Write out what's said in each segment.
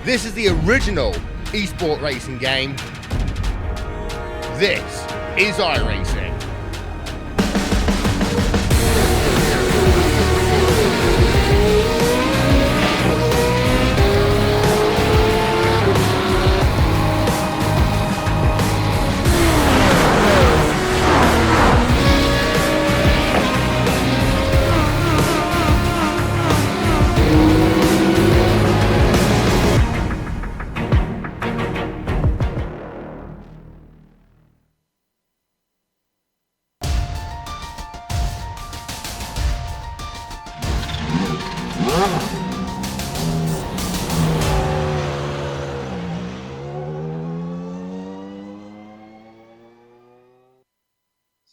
This is the original esport racing game. This is iRacing.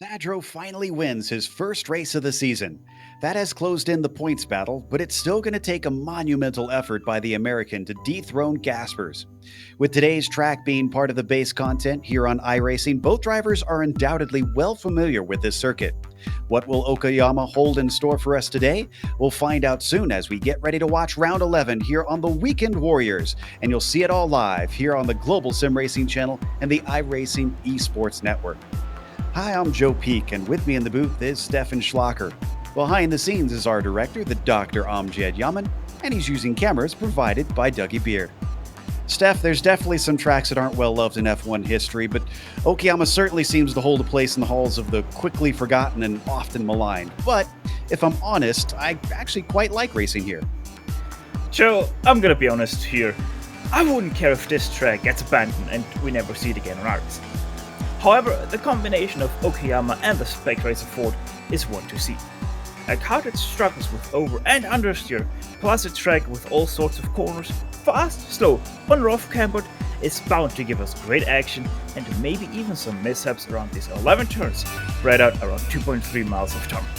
Sadro finally wins his first race of the season. That has closed in the points battle, but it's still going to take a monumental effort by the American to dethrone Gaspers. With today's track being part of the base content here on iRacing, both drivers are undoubtedly well familiar with this circuit. What will Okayama hold in store for us today? We'll find out soon as we get ready to watch round 11 here on the Weekend Warriors, and you'll see it all live here on the Global SimRacing Channel and the iRacing Esports Network. Hi, I'm Joe Peak, and with me in the booth is Stefan Schlacker. Behind the scenes is our director, the Dr. Amjad Yaman, and he's using cameras provided by Dougie Beer. Steph, there's definitely some tracks that aren't well loved in F1 history, but Okayama certainly seems to hold a place in the halls of the quickly forgotten and often maligned. But if I'm honest, I actually quite like racing here. Joe, I'm gonna be honest here. I wouldn't care if this track gets abandoned and we never see it again on ours. However, the combination of Okayama and the Spec Racer Ford is one to see. A car that struggles with over and understeer, plus a track with all sorts of corners, fast, slow, on rough cambered, is bound to give us great action and maybe even some mishaps around these 11 turns, spread out around 2.3 miles of tarmac.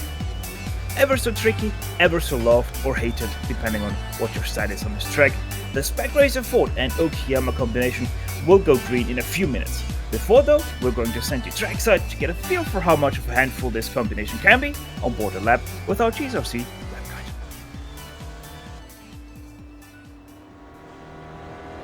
Ever so tricky, ever so loved or hated, depending on what your style is on this track, the Spec Racer Ford and Okayama combination will go green in a few minutes. Before though, we're going to send you trackside to get a feel for how much of a handful this combination can be on board a lap with our GSRC lap guide.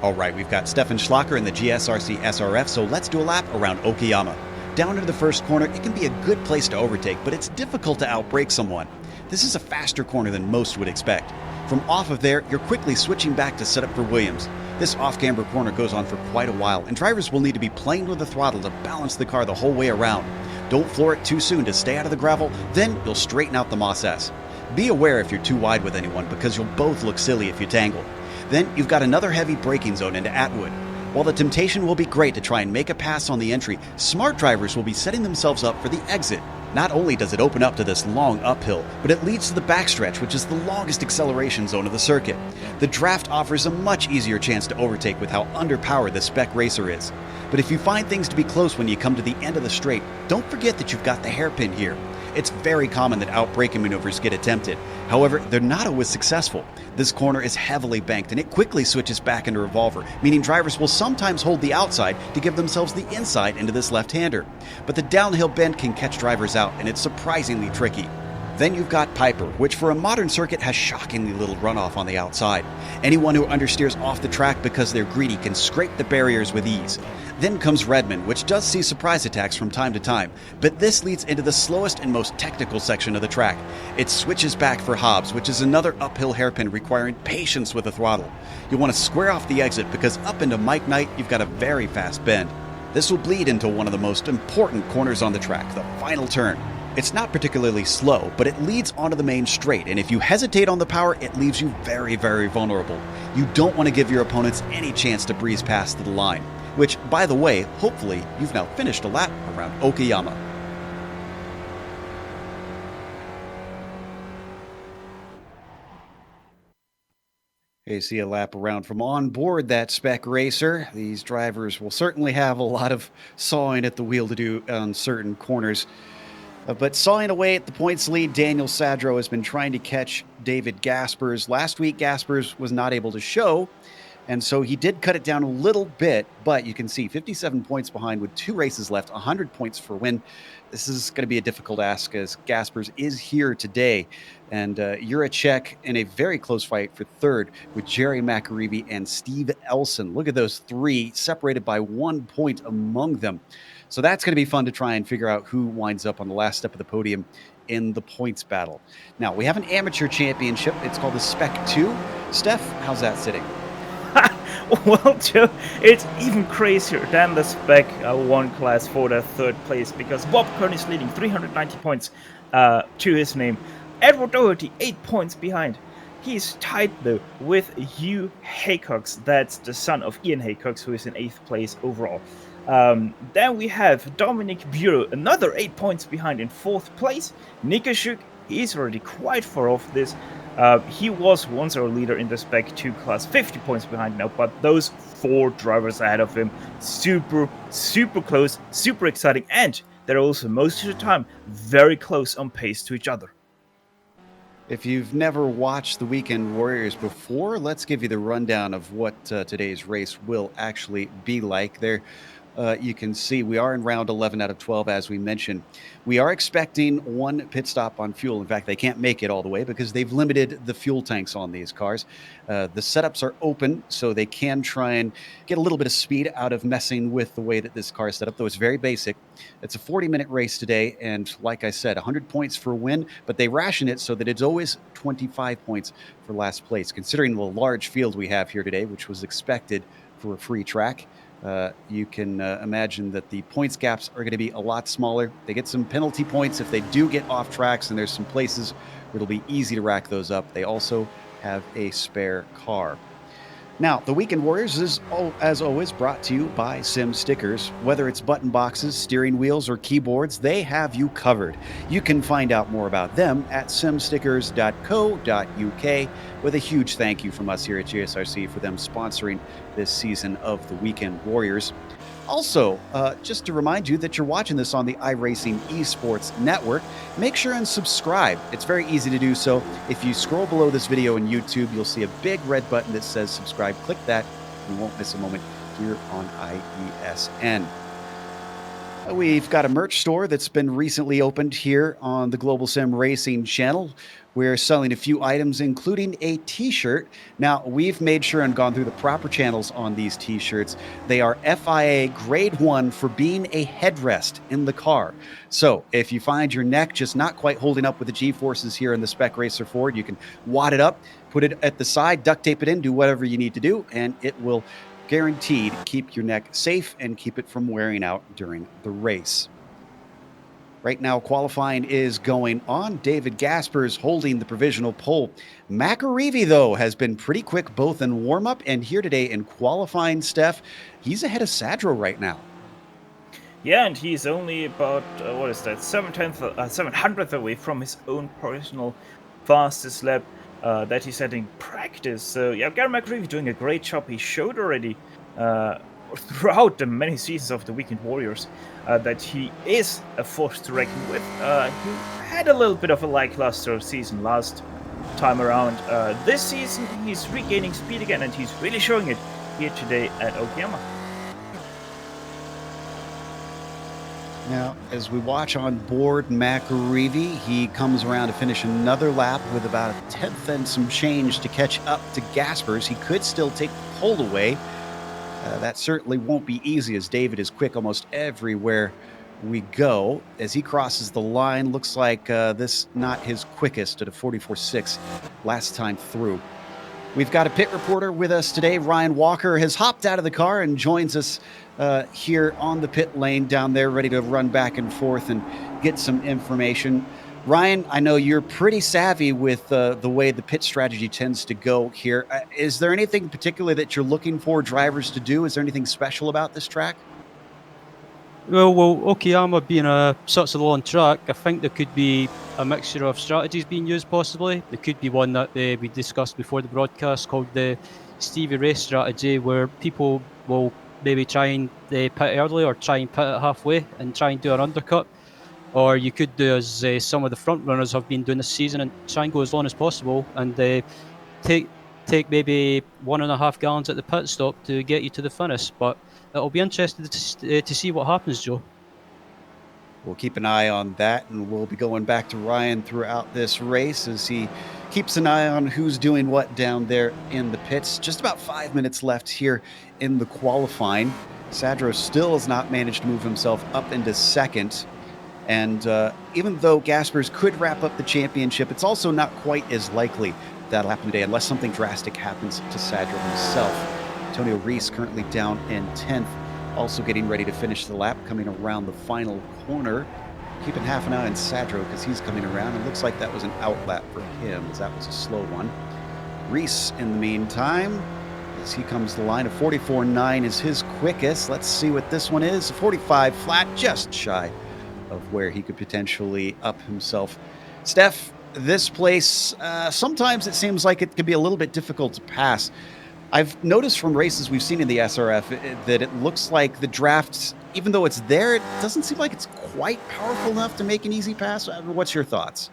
Alright, we've got Stefan Schlacker in the GSRC SRF, so let's do a lap around Okayama. Down into the first corner, it can be a good place to overtake, but it's difficult to outbrake someone. This is a faster corner than most would expect. From off of there, you're quickly switching back to set up for Williams. This off-camber corner goes on for quite a while, and drivers will need to be playing with the throttle to balance the car the whole way around. Don't floor it too soon to stay out of the gravel, then you'll straighten out the Moss S. Be aware if you're too wide with anyone, because you'll both look silly if you tangle. Then you've got another heavy braking zone into Atwood. While the temptation will be great to try and make a pass on the entry, smart drivers will be setting themselves up for the exit. Not only does it open up to this long uphill, but it leads to the backstretch, which is the longest acceleration zone of the circuit. The draft offers a much easier chance to overtake with how underpowered the Spec Racer is. But if you find things to be close when you come to the end of the straight, don't forget that you've got the hairpin here. It's very common that outbraking maneuvers get attempted. However, they're not always successful. This corner is heavily banked and it quickly switches back into revolver, meaning drivers will sometimes hold the outside to give themselves the inside into this left-hander. But the downhill bend can catch drivers out and it's surprisingly tricky. Then you've got Piper, which for a modern circuit has shockingly little runoff on the outside. Anyone who understeers off the track because they're greedy can scrape the barriers with ease. Then comes Redmond, which does see surprise attacks from time to time, but this leads into the slowest and most technical section of the track. It switches back for Hobbs, which is another uphill hairpin requiring patience with the throttle. You want to square off the exit because up into Mike Knight, you've got a very fast bend. This will bleed into one of the most important corners on the track, the final turn. It's not particularly slow, but it leads onto the main straight, and if you hesitate on the power, it leaves you very, very vulnerable. You don't want to give your opponents any chance to breeze past to the line. Which, by the way, hopefully you've now finished a lap around Okayama. You see a lap around from on board that Spec Racer. These drivers will certainly have a lot of sawing at the wheel to do on certain corners. But sawing away at the points lead, Daniel Sadro has been trying to catch David Gaspers. Last week, Gaspers was not able to show And so he did cut it down a little bit, but you can see 57 points behind with 2 races left, 100 points for win. This is going to be a difficult ask as Gaspers is here today. And Juracek in a very close fight for third with Jerry McAreeby and Steve Elson. Look at those 3 separated by 1 point among them. So that's going to be fun to try and figure out who winds up on the last step of the podium in the points battle. Now, we have an amateur championship. It's called the Spec 2. Steph, how's that sitting? Well, Joe, it's even crazier than the Spec 1 class for the third place, because Bob Kern is leading 390 points to his name. Edward Doherty 8 points behind. He's tied though with Hugh Haycox, that's the son of Ian Haycox, who is in 8th place overall. Then we have Dominic Bureau, another 8 points behind in 4th place. Nikashuk, he's already quite far off this. He was once our leader in the Spec 2 class, 50 points behind now, but those 4 drivers ahead of him, super close, super exciting, and they're also most of the time very close on pace to each other. If you've never watched the Weekend Warriors before, let's give you the rundown of what today's race will actually be like. There, you can see we are in round 11 out of 12, as we mentioned. We are expecting 1 pit stop on fuel. In fact, they can't make it all the way because they've limited the fuel tanks on these cars. The setups are open, so they can try and get a little bit of speed out of messing with the way that this car is set up, though it's very basic. It's a 40-minute race today, and like I said, 100 points for a win, but they ration it so that it's always 25 points for last place. Considering the large field we have here today, which was expected for a free track, you can imagine that the points gaps are going to be a lot smaller. They get some penalty points if they do get off tracks, and there's some places where it'll be easy to rack those up. They also have a spare car. Now, the Weekend Warriors is, as always, brought to you by Sim Stickers. Whether it's button boxes, steering wheels, or keyboards, they have you covered. You can find out more about them at simstickers.co.uk, with a huge thank you from us here at GSRC for them sponsoring this season of the Weekend Warriors. Also, just to remind you that you're watching this on the iRacing Esports Network, make sure and subscribe. It's very easy to do so. If you scroll below this video on YouTube, you'll see a big red button that says subscribe. Click that. You won't miss a moment here on IESN. We've got a merch store that's been recently opened here on the Global SimRacing Channel. We're selling a few items, including a t-shirt. Now, we've made sure and gone through the proper channels on these t-shirts. They are FIA Grade 1 for being a headrest in the car. So if you find your neck just not quite holding up with the G-forces here in the Spec Racer Ford, you can wad it up, put it at the side, duct tape it in, do whatever you need to do, and it will guaranteed keep your neck safe and keep it from wearing out during the race. Right now, qualifying is going on. David Gaspers holding the provisional pole. McAreeby, though, has been pretty quick both in warm-up and here today in qualifying, Steph. He's ahead of Sadro right now. Yeah, and he's only about, 700th away from his own personal fastest lap that he's had in practice. So, yeah, Gary McAreeby doing a great job. He showed already throughout the many seasons of the Weekend Warriors that he is a force to reckon with. He had a little bit of a lackluster season last time around. This season he's regaining speed again, and he's really showing it here today at Okayama. Now, as we watch on board McAreeby, he comes around to finish another lap with about a 10th and some change to catch up to Gaspers. He could still take the pole away. That certainly won't be easy, as David is quick almost everywhere we go. As he crosses the line, looks like this not his quickest at a 44.6 last time through. We've got a pit reporter with us today. Ryan Walker has hopped out of the car and joins us here on the pit lane down there, ready to run back and forth and get some information. Ryan, I know you're pretty savvy with the way the pit strategy tends to go here. Is there anything particular that you're looking for drivers to do? Is there anything special about this track? Well, Okayama being such a long track, I think there could be a mixture of strategies being used possibly. There could be one that we discussed before the broadcast called the Stevie Race strategy, where people will maybe try and pit early or try and pit it halfway and try and do an undercut. Or you could do as some of the front runners have been doing this season and try and go as long as possible and take take maybe 1.5 gallons at the pit stop to get you to the finish. But it'll be interesting to see what happens, Joe. We'll keep an eye on that, and we'll be going back to Ryan throughout this race as he keeps an eye on who's doing what down there in the pits. Just about 5 minutes left here in the qualifying. Sadro still has not managed to move himself up into second. And even though Gaspers could wrap up the championship, it's also not quite as likely that'll happen today unless something drastic happens to Sadro himself. Antonio Reese currently down in 10th. Also getting ready to finish the lap, coming around the final corner. Keeping half an eye on Sadro because he's coming around. It looks like that was an out lap for him, as that was a slow one. Reese, in the meantime, as he comes to the line, a 44.9 is his quickest. Let's see what this one is. 45 flat, just shy of where he could potentially up himself. Steph, this place, sometimes it seems like it can be a little bit difficult to pass. I've noticed from races we've seen in the SRF that it looks like the draft, even though it's there, it doesn't seem like it's quite powerful enough to make an easy pass. What's your thoughts?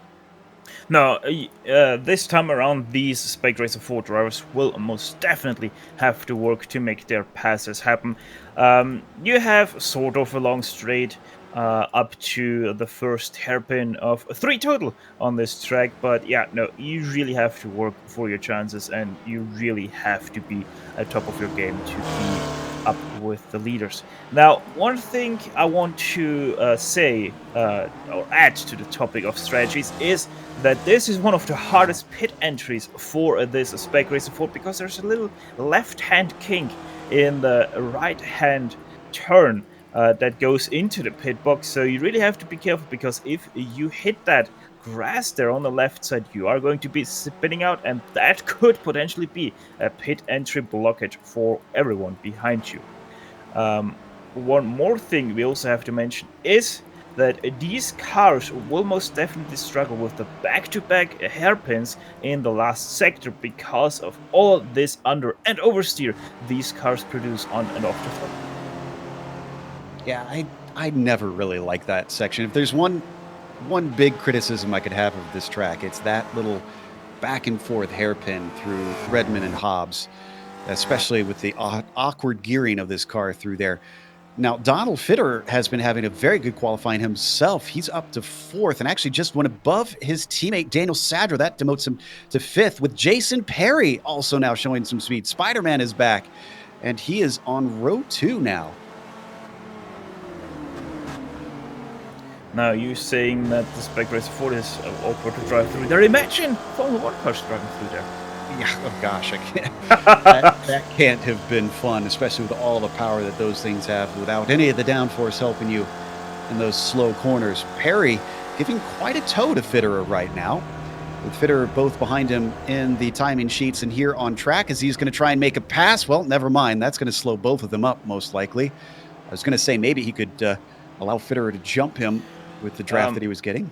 No, this time around, these Spec Racer 4 drivers will most definitely have to work to make their passes happen. You have sort of a long straight up to the first hairpin of 3 total on this track, but yeah, no, you really have to work for your chances, and you really have to be at top of your game to be up with the leaders. Now, one thing I want to say or add to the topic of strategies is that this is one of the hardest pit entries for this Spec Racer 4 because there's a little left-hand kink in the right-hand turn that goes into the pit box, so you really have to be careful, because if you hit that grass there on the left side, you are going to be spinning out, and that could potentially be a pit entry blockage for everyone behind you. One more thing we also have to mention is that these cars will most definitely struggle with the back-to-back hairpins in the last sector because of all this under and oversteer these cars produce on and off the front. Yeah, I never really like that section. If there's one big criticism I could have of this track, it's that little back and forth hairpin through Redmond and Hobbs, especially with the awkward gearing of this car through there. Now, Donald Fitter has been having a very good qualifying himself. He's up to 4th and actually just went above his teammate Daniel Sadra. That demotes him to 5th, with Jason Perry also now showing some speed. Spider-Man is back, and he is on row 2 now. Now, you saying that the Spec Racer 4 is awkward to drive through there. Imagine Formula 1 cars driving through there. Yeah, oh gosh, I can't. that can't have been fun, especially with all the power that those things have without any of the downforce helping you in those slow corners. Perry giving quite a tow to Fitterer right now, with Fitterer both behind him in the timing sheets and here on track as he's going to try and make a pass. Well, never mind. That's going to slow both of them up, most likely. I was going to say maybe he could allow Fitterer to jump him with the draft that he was getting.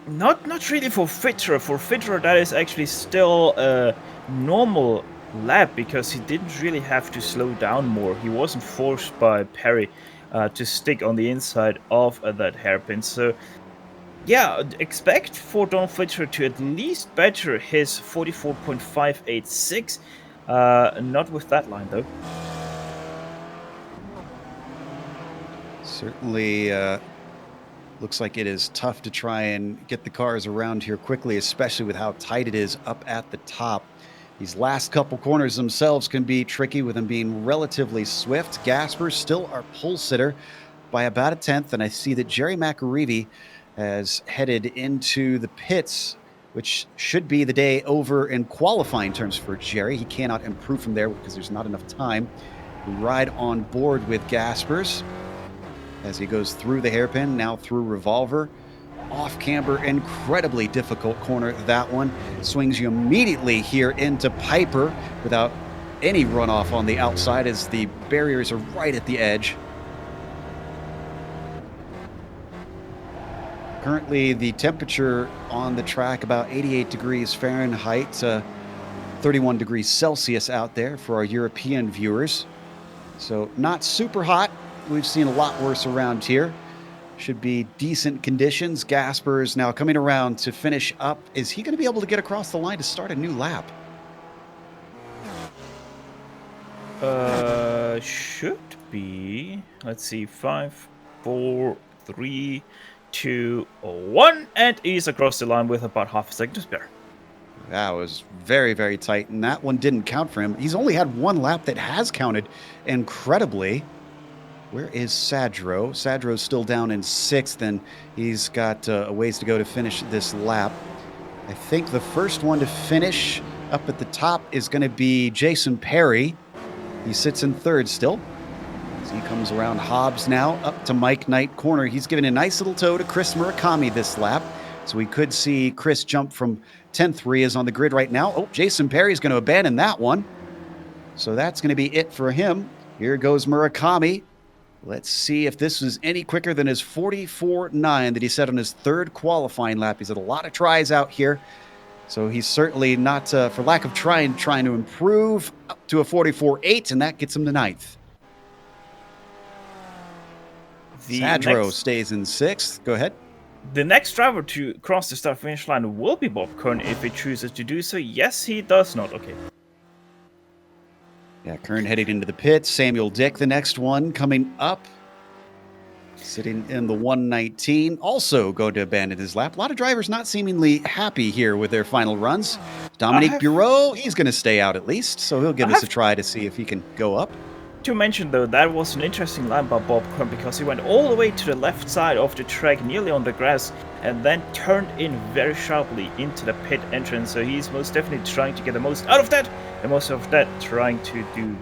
Not really for Fitterer. For Fitterer, that is actually still a normal lap because he didn't really have to slow down more. He wasn't forced by Perry to stick on the inside of that hairpin. So, yeah, expect for Don Fitterer to at least better his 44.586. Not with that line, though. Certainly looks like it is tough to try and get the cars around here quickly, especially with how tight it is up at the top. These last couple corners themselves can be tricky with them being relatively swift. Gasper still our pole sitter by about a 10th, and I see that Jerry McAreevy has headed into the pits, which should be the day over in qualifying terms for Jerry. He cannot improve from there because there's not enough time. We ride on board with Gaspers as he goes through the hairpin, now through Revolver. Off camber, incredibly difficult corner, that one. Swings you immediately here into Piper without any runoff on the outside as the barriers are right at the edge. Currently, the temperature on the track about 88 degrees Fahrenheit, 31 degrees Celsius out there for our European viewers. So not super hot. We've seen a lot worse around here. Should be decent conditions. Gaspers now coming around to finish up. Is he going to be able to get across the line to start a new lap? Should be. Let's see. 5, 4, 3, 2, 1, and he's across the line with about half a second to spare. That was very, very tight, and that one didn't count for him. He's only had one lap that has counted, incredibly. Where is Sadro? Sadro's still down in 6th, and he's got a ways to go to finish this lap. I think the first one to finish up at the top is going to be Jason Perry. He sits in 3rd still. As he comes around Hobbs now, up to Mike Knight corner. He's given a nice little tow to Chris Murakami this lap. So we could see Chris jump from 10th, where he is on the grid right now. Oh, Jason Perry's going to abandon that one. So that's going to be it for him. Here goes Murakami. Let's see if this was any quicker than his 44.9 that he set on his 3rd qualifying lap. He's had a lot of tries out here. So he's certainly not, for lack of trying to improve, up to a 44.8, and that gets him to 9th. Sadro stays in 6th. Go ahead. The next driver to cross the start-finish line will be Bob Kern if he chooses to do so. Yes, he does not. Okay. Yeah, Kern heading into the pits. Samuel Dick, the next one, coming up. Sitting in the 119. Also going to abandon his lap. A lot of drivers not seemingly happy here with their final runs. Dominique Bureau, he's going to stay out at least, so he'll give us a try to see if he can go up. To mention, though, that was an interesting line by Bob Kern because he went all the way to the left side of the track, nearly on the grass, and then turned in very sharply into the pit entrance. So he's most definitely trying to get the most out of that, and most of that trying to do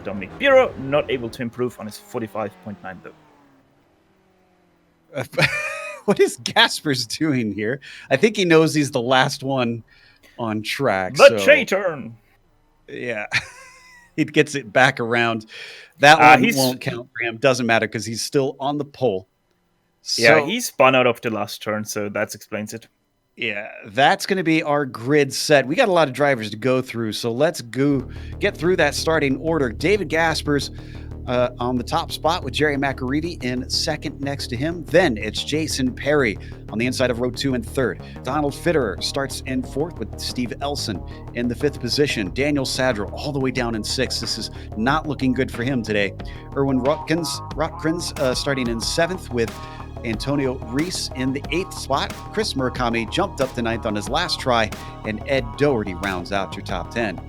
Dominic Bureau, not able to improve on his 45.9 though. What is Gaspers doing here? I think he knows he's the last one on track. The J-turn! Yeah. He gets it back around. That one won't count for him. Doesn't matter because he's still on the pole. So, yeah, he spun out of the last turn, so that explains it. Yeah, that's going to be our grid set. We got a lot of drivers to go through, so let's go get through that starting order. David Gaspers on the top spot with Jerry McAreevy in 2nd next to him. Then it's Jason Perry on the inside of row 2 and 3rd. Donald Fitterer starts in 4th with Steve Elson in the 5th position. Daniel Sadro all the way down in 6th. This is not looking good for him today. Erwin Rotkins starting in 7th with Antonio Reese in the 8th spot. Chris Murakami jumped up to 9th on his last try, and Ed Doherty rounds out your top 10.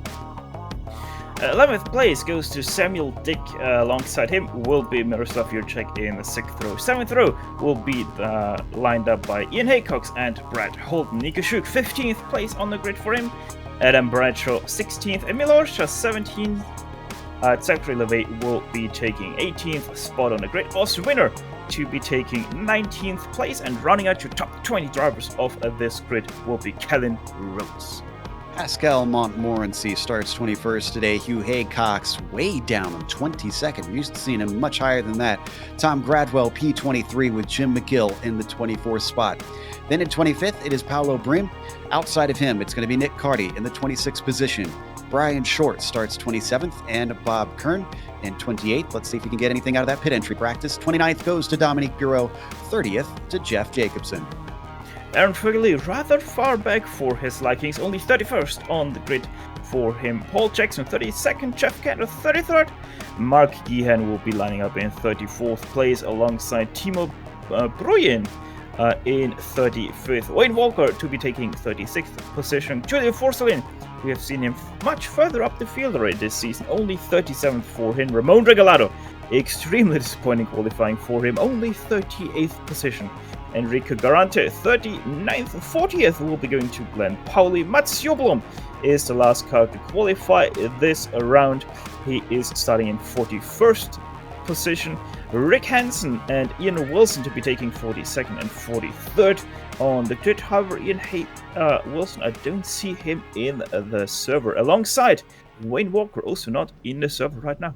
11th place goes to Samuel Dick. Alongside him will be Miroslav Jurček in the 6th row. 7th row will be lined up by Ian Haycox and Brad Holden. Nico Schuck, 15th place on the grid for him. Adam Bradshaw, 16th. Emil Orsha, 17th. Zachary LeVay will be taking 18th spot on the grid. Austin Winner to be taking 19th place. And running out your top 20 drivers of this grid will be Kellen Rhodes. Pascal Montmorency starts 21st today. Hugh Haycox way down on 22nd. We're used to seeing him much higher than that. Tom Gradwell, P23, with Jim McGill in the 24th spot. Then in 25th, it is Paolo Brim. Outside of him, it's going to be Nick Carty in the 26th position. Brian Short starts 27th, and Bob Kern in 28th. Let's see if we can get anything out of that pit entry practice. 29th goes to Dominique Bureau. 30th to Jeff Jacobson. Aaron Frigley rather far back for his likings, only 31st on the grid for him. Paul Jackson 32nd, Jeff Cantor 33rd. Mark Geehan will be lining up in 34th place alongside Timo Bruyin in 35th. Wayne Walker to be taking 36th position. Julio Forcelin, we have seen him much further up the field already this season, only 37th for him. Ramon Regalado, extremely disappointing qualifying for him, only 38th position. Enrico Garante, 39th. 40th will be going to Glenn Pauli. Mats Joblom is the last car to qualify this round. He is starting in 41st position. Rick Hansen and Ian Wilson to be taking 42nd and 43rd on the grid. However, Wilson, I don't see him in the server. Alongside Wayne Walker, also not in the server right now.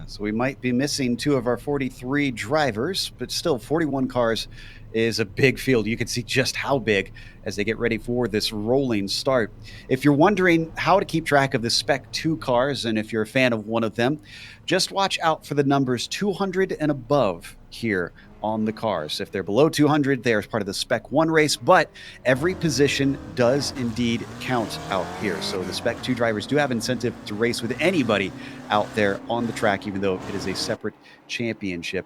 So we might be missing 2 of our 43 drivers, but still 41 cars is a big field. You can see just how big as they get ready for this rolling start. If you're wondering how to keep track of the Spec 2 cars, and if you're a fan of one of them, just watch out for the numbers 200 and above here on the cars. If they're below 200, they are part of the Spec 1 race, but every position does indeed count out here. So the Spec 2 drivers do have incentive to race with anybody out there on the track, even though it is a separate championship.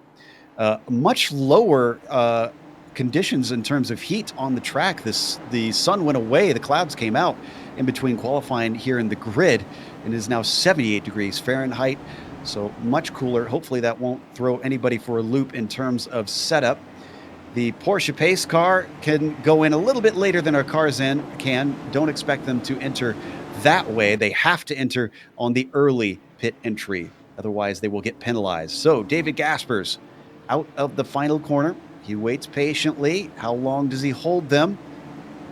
Much lower conditions in terms of heat on the track. The sun went away, the clouds came out in between qualifying here in the grid, and it is now 78 degrees Fahrenheit. So much cooler. Hopefully that won't throw anybody for a loop in terms of setup. The Porsche pace car can go in a little bit later than our cars can. Don't expect them to enter that way. They have to enter on the early pit entry. Otherwise, they will get penalized. So David Gaspers out of the final corner. He waits patiently. How long does he hold them?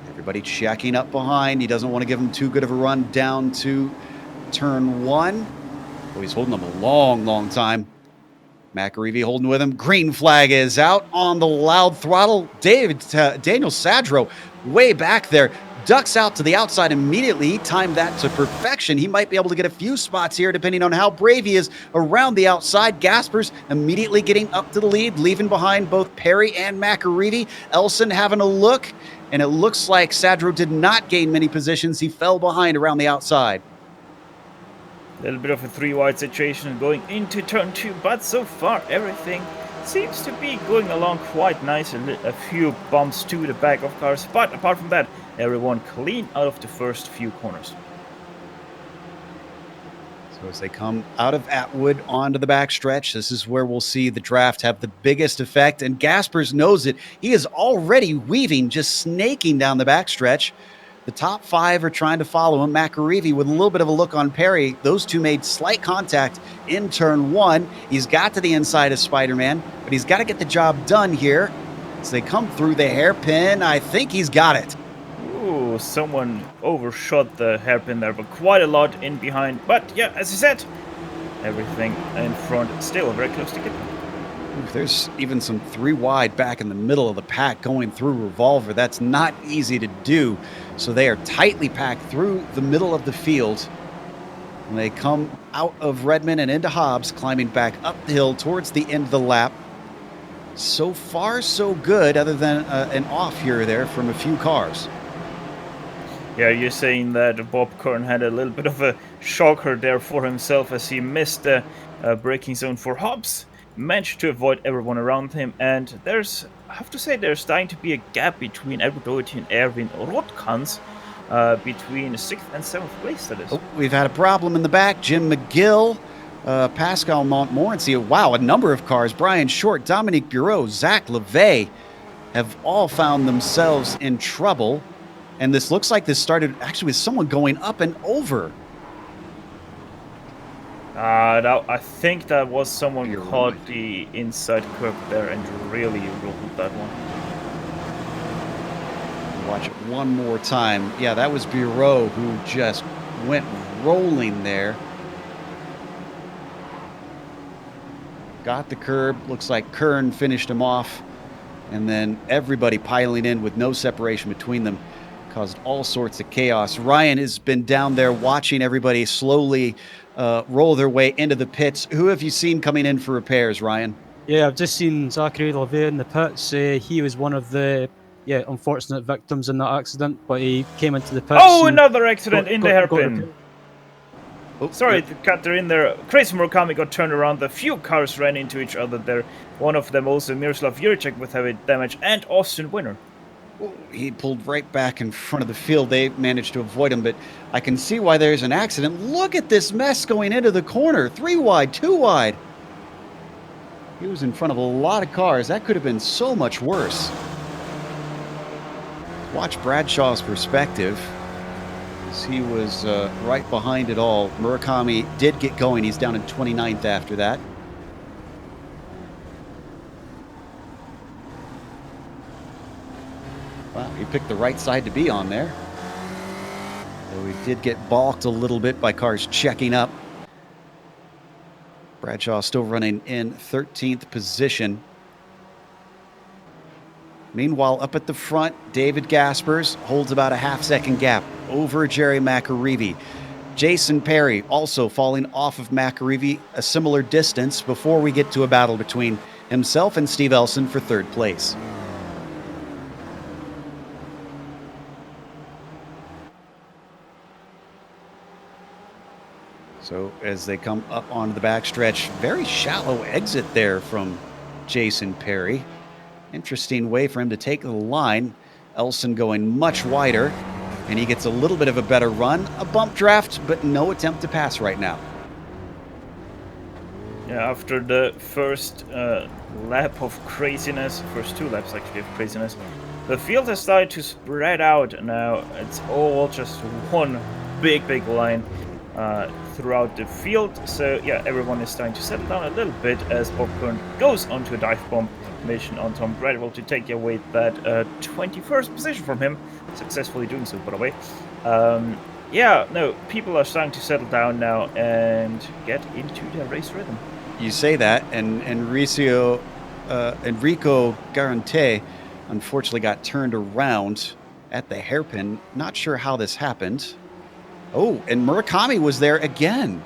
Everybody checking up behind. He doesn't want to give them too good of a run down to turn 1. Oh, he's holding them a long time. McAreevy holding with him. Green flag is out on the loud throttle. Daniel Sadro way back there. Ducks out to the outside immediately. He timed that to perfection. He might be able to get a few spots here depending on how brave he is around the outside. Gaspers immediately getting up to the lead, leaving behind both Perry and McAreevy. Elson having a look, and it looks like Sadro did not gain many positions. He fell behind around the outside. A little bit of a 3-wide situation going into turn 2, but so far everything seems to be going along quite nice. A few bumps to the back of cars, but apart from that, everyone clean out of the first few corners. So as they come out of Atwood onto the backstretch, this is where we'll see the draft have the biggest effect, and Gaspers knows it. He is already weaving, just snaking down the backstretch. The top 5 are trying to follow him. McAreevy with a little bit of a look on Perry. Those two made slight contact in turn 1. He's got to the inside of Spider-Man, but he's got to get the job done here. As they come through the hairpin, I think he's got it. Ooh, someone overshot the hairpin there, but quite a lot in behind. But yeah, as I said, everything in front still very close together. There's even some 3-wide back in the middle of the pack going through Revolver. That's not easy to do. So they are tightly packed through the middle of the field. And they come out of Redmond and into Hobbs, climbing back up the hill towards the end of the lap. So far, so good, other than an off here or there from a few cars. Yeah, you're saying that Bob Kern had a little bit of a shocker there for himself as he missed the braking zone for Hobbs. Managed to avoid everyone around him, and I have to say, there's starting to be a gap between Edward Doherty and Erwin Rotkans, between 6th and 7th place, that is. Oh, we've had a problem in the back. Jim McGill, Pascal Montmorency, wow, a number of cars. Brian Short, Dominique Bureau, Zach LeVay have all found themselves in trouble, and this looks like this started actually with someone going up and over. I think that was someone caught the inside curve there and really rolled that one. Watch it one more time. Yeah, that was Bureau who just went rolling there. Got the curb. Looks like Kern finished him off. And then everybody piling in with no separation between them caused all sorts of chaos. Ryan has been down there watching everybody slowly roll their way into the pits. Who have you seen coming in for repairs, Ryan? Yeah, I've just seen Zachary LeVay in the pits. He was one of the unfortunate victims in that accident, but he came into the pits. Oh, another accident in the hairpin. Sorry to cut her in there. Crazy Murakami got turned around. A few cars ran into each other there. One of them also Miroslav Juricek with heavy damage, and Austin Winner. He pulled right back in front of the field. They managed to avoid him, but I can see why there's an accident. Look at this mess going into the corner. 3 wide, 2 wide. He was in front of a lot of cars. That could have been so much worse. Watch Bradshaw's perspective. He was right behind it all. Murakami did get going. He's down in 29th after that. Wow, he picked the right side to be on there. Though he did get balked a little bit by cars checking up. Bradshaw still running in 13th position. Meanwhile, up at the front, David Gaspers holds about a half-second gap over Jerry McAreevy. Jason Perry also falling off of McAreevy a similar distance before we get to a battle between himself and Steve Elson for third place. So as they come up onto the backstretch, very shallow exit there from Jason Perry. Interesting way for him to take the line. Elson going much wider, and he gets a little bit of a better run. A bump draft, but no attempt to pass right now. Yeah, after the first lap of craziness, first 2 laps actually of craziness, the field has started to spread out now. It's all just one big line throughout the field. So yeah, everyone is starting to settle down a little bit as Bob Kern goes onto a dive bomb mission on Tom Bradwell to take away that 21st position from him, successfully doing so, by the way. Yeah, no, people are starting to settle down now and get into their race rhythm. You say that, and Enrico Garante unfortunately got turned around at the hairpin. Not sure how this happened. Oh, and Murakami was there again.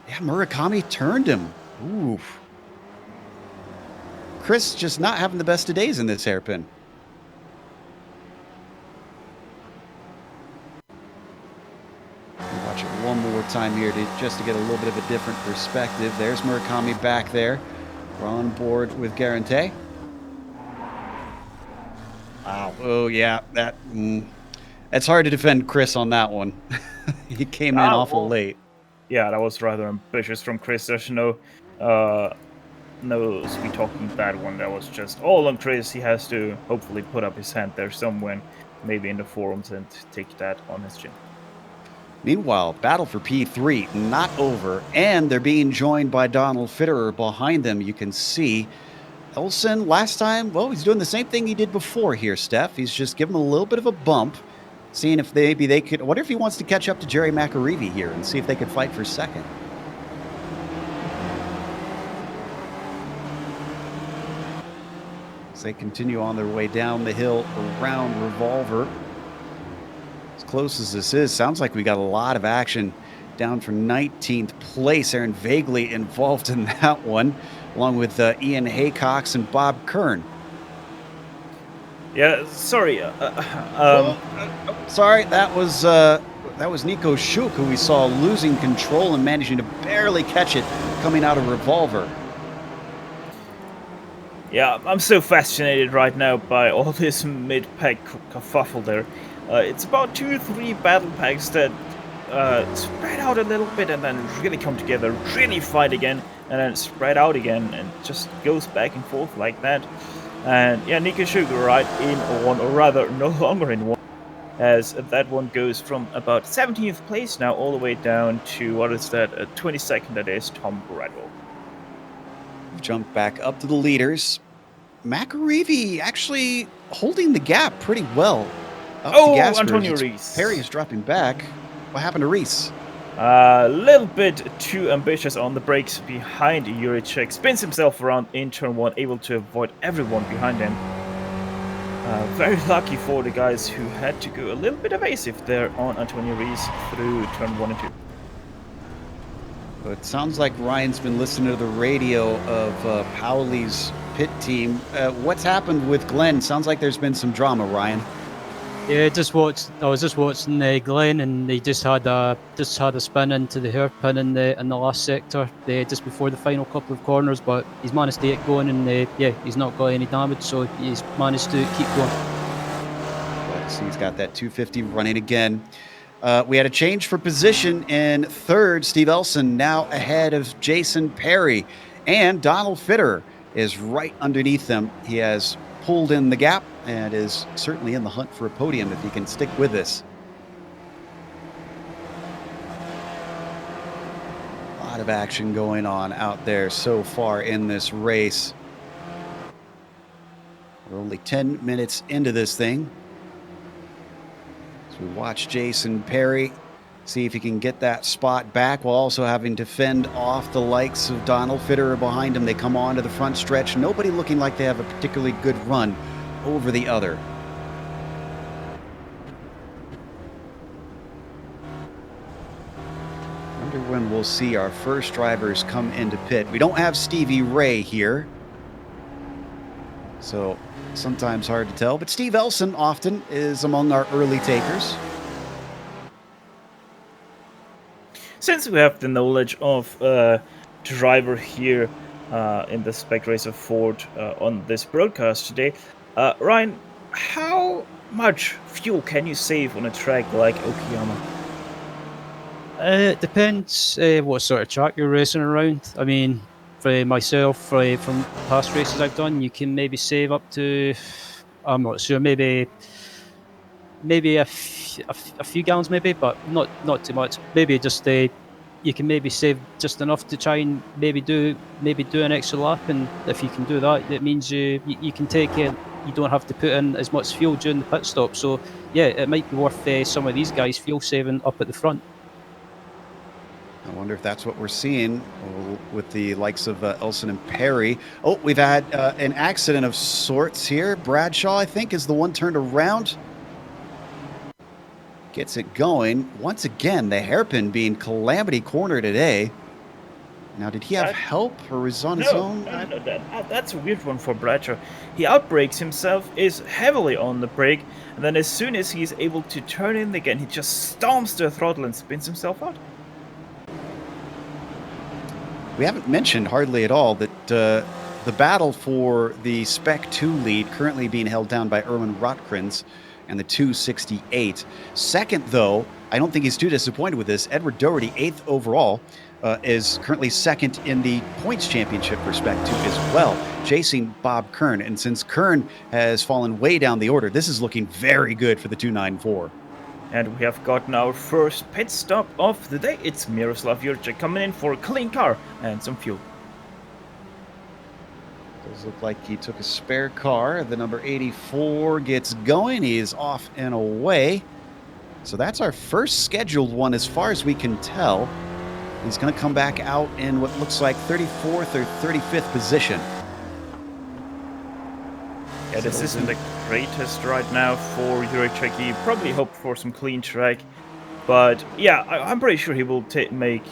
Yeah, Murakami turned him. Ooh. Chris just not having the best of days in this hairpin. Watch it one more time here just to get a little bit of a different perspective. There's Murakami back there. We're on board with Garante. Wow. Oh, yeah. It's hard to defend Chris on that one. He came in awful late. Yeah, that was rather ambitious from Chris. There's no sweet talking that one. That was just all on Chris. He has to hopefully put up his hand there somewhere, maybe in the forums, and take that on his chin. Meanwhile, battle for P3 not over, and they're being joined by Donald Fitterer behind them. You can see Elson last time, well, he's doing the same thing he did before here, Steph. He's just giving him a little bit of a bump, seeing if maybe they could, what if he wants to catch up to Jerry McAreevy here and see if they could fight for second. As they continue on their way down the hill around Revolver. As close as this is, sounds like we got a lot of action down for 19th place. Aaron Vaguely involved in that one, along with Ian Haycox and Bob Kern. Yeah, sorry. Sorry, that was Nico Schuch, who we saw losing control and managing to barely catch it coming out of Revolver. Yeah, I'm so fascinated right now by all this mid-pack kerfuffle there. It's about 2-3 battle packs that spread out a little bit and then really come together, really fight again, and then spread out again, and just goes back and forth like that. And yeah, Nico Schuch right in one, or rather no longer in one, as that one goes from about 17th place now all the way down to, what is that, 22nd, that is Tom Bradwell. Jump back up to the leaders. McAreevy actually holding the gap pretty well. Antonio Rees. Perry is dropping back. What happened to Rees? A little bit too ambitious on the brakes behind Juricek. Spins himself around in turn 1, able to avoid everyone behind him. Very lucky for the guys who had to go a little bit evasive there on Antonio Rees through turn 1 and 2. Well, it sounds like Ryan's been listening to the radio of Powley's pit team. What's happened with Glenn? Sounds like there's been some drama, Ryan. Yeah, I was just watching Glenn, and he just had a spin into the hairpin in the last sector just before the final couple of corners, but he's managed to get going, and he's not got any damage, so he's managed to keep going. So he's got that 250 running again. We had a change for position in third. Steve Elson now ahead of Jason Perry, and Donald Fitterer is right underneath them. He has pulled in the gap and is certainly in the hunt for a podium if he can stick with this. A lot of action going on out there so far in this race. We're only 10 minutes into this thing. So we watch Jason Perry see if he can get that spot back while also having to fend off the likes of Donald Fitterer behind him. They come on to the front stretch. Nobody looking like they have a particularly good run over the other. wonder when we'll see our first drivers come into pit. We don't have Stevie Ray here, so sometimes hard to tell, but Steve Elson often is among our early takers. Since we have the knowledge of driver here in the Spec Racer Ford on this broadcast today, Ryan, how much fuel can you save on a track like Okayama? It depends what sort of track you're racing around. I mean, for myself, from past races I've done, you can maybe save up to, I'm not sure, maybe a few gallons, maybe, but not too much. Maybe just you can maybe save just enough to try and maybe do an extra lap, and if you can do that, it means you can take it. You don't have to put in as much fuel during the pit stop. So yeah, it might be worth some of these guys fuel saving up at the front. I wonder if that's what we're seeing with the likes of Elson and Perry. Oh, we've had an accident of sorts here. Bradshaw, I think, is the one turned around. Gets it going. Once again, the hairpin being calamity corner today. Now, did he have help or was on his own? No, that's a weird one for Bradshaw. He outbrakes himself, is heavily on the brake, and then as soon as he's able to turn in again, he just stomps the throttle and spins himself out. We haven't mentioned hardly at all that the battle for the Spec 2 lead currently being held down by Erwin Rotkrins and the 268. Second, though, I don't think he's too disappointed with this. Edward Doherty, 8th overall, is currently second in the points championship for Spec 2 as well, chasing Bob Kern. And since Kern has fallen way down the order, this is looking very good for the 294. And we have gotten our first pit stop of the day. It's Miroslav Jurczyk coming in for a clean car and some fuel. Does look like he took a spare car. The number 84 gets going. He is off and away. So that's our first scheduled one as far as we can tell. He's going to come back out in what looks like 34th or 35th position. Yeah, this isn't the greatest right now for Jurczyk. He probably hoped for some clean track. But yeah, I'm pretty sure he will make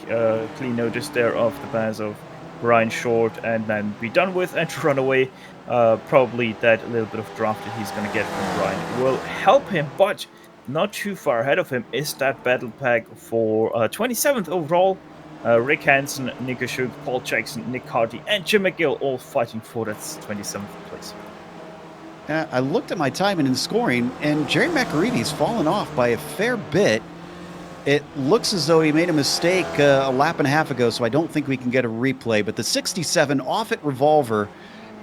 clean notice there of the pass of Ryan Short and then be done with and run away. Probably that little bit of draft that he's going to get from Ryan will help him, but not too far ahead of him is that battle pack for 27th overall. Rick Hansen, Nico Schuk, Paul Jackson, Nick Hardy, and Jim McGill all fighting for that 27th place. I looked at my timing and scoring, and Jerry McAreevy's fallen off by a fair bit. It looks as though he made a mistake a lap and a half ago, so I don't think we can get a replay. But the 67 off at Revolver,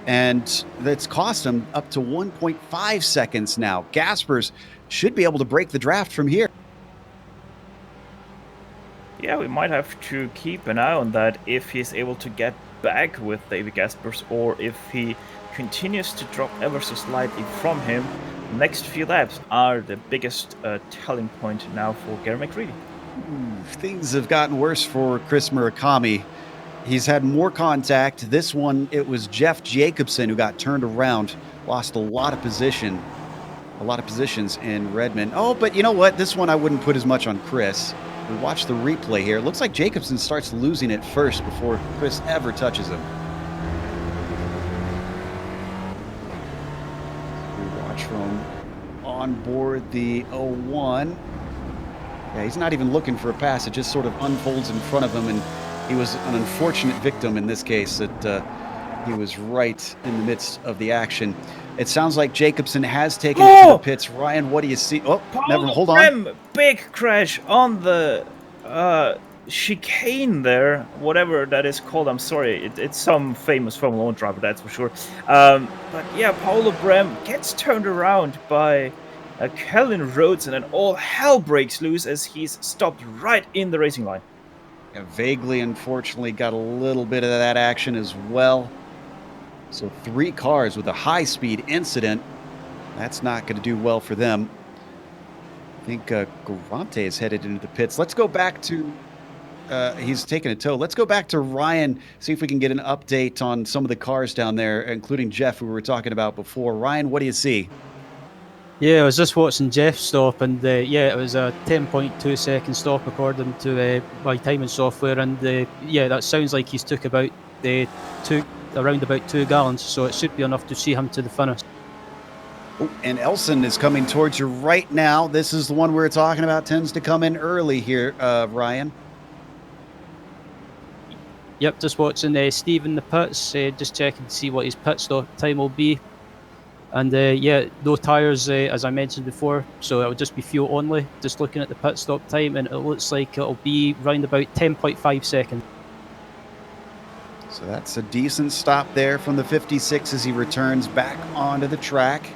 and that's cost him up to 1.5 seconds now. Gaspers should be able to break the draft from here. Yeah, we might have to keep an eye on that if he's able to get back with David Gaspers, or if he continues to drop ever so slightly from him. Next few laps are the biggest telling point now for Gary McReady. Things have gotten worse for Chris Murakami. He's had more contact. This one, it was Jeff Jacobson who got turned around, lost a lot of positions in Redmond. Oh, but you know what? This one I wouldn't put as much on Chris. We watch the replay here. It looks like Jacobson starts losing it first before Chris ever touches him. We watch from on board the 01. Yeah, he's not even looking for a pass. It just sort of unfolds in front of him, and he was an unfortunate victim in this case that he was right in the midst of the action. It sounds like Jacobson has taken it to the pits. Ryan, what do you see? Oh, never. Hold on. Big crash on the chicane there, whatever that is called. I'm sorry, it's some famous Formula 1 driver, that's for sure. But yeah, Paulo Brem gets turned around by Kellen Rhodes, and then all hell breaks loose as he's stopped right in the racing line. Yeah, vaguely, unfortunately, got a little bit of that action as well. So 3 cars with a high-speed incident. That's not going to do well for them. I think Garante is headed into the pits. Let's go back to... he's taking a tow. Let's go back to Ryan, see if we can get an update on some of the cars down there, including Jeff, who we were talking about before. Ryan, what do you see? Yeah, I was just watching Jeff stop, and yeah, it was a 10.2 second stop according to my timing software, and yeah, that sounds like he's took about around about 2 gallons, so it should be enough to see him to the finish. Oh, and Elson is coming towards you right now. This is the one we're talking about, tends to come in early here, Ryan. Yep, just watching Steve in the pits, just checking to see what his pit stop time will be. And yeah, no tyres, as I mentioned before, so it'll just be fuel only. Just looking at the pit stop time, and it looks like it'll be round about 10.5 seconds. So that's a decent stop there from the 56 as he returns back onto the track.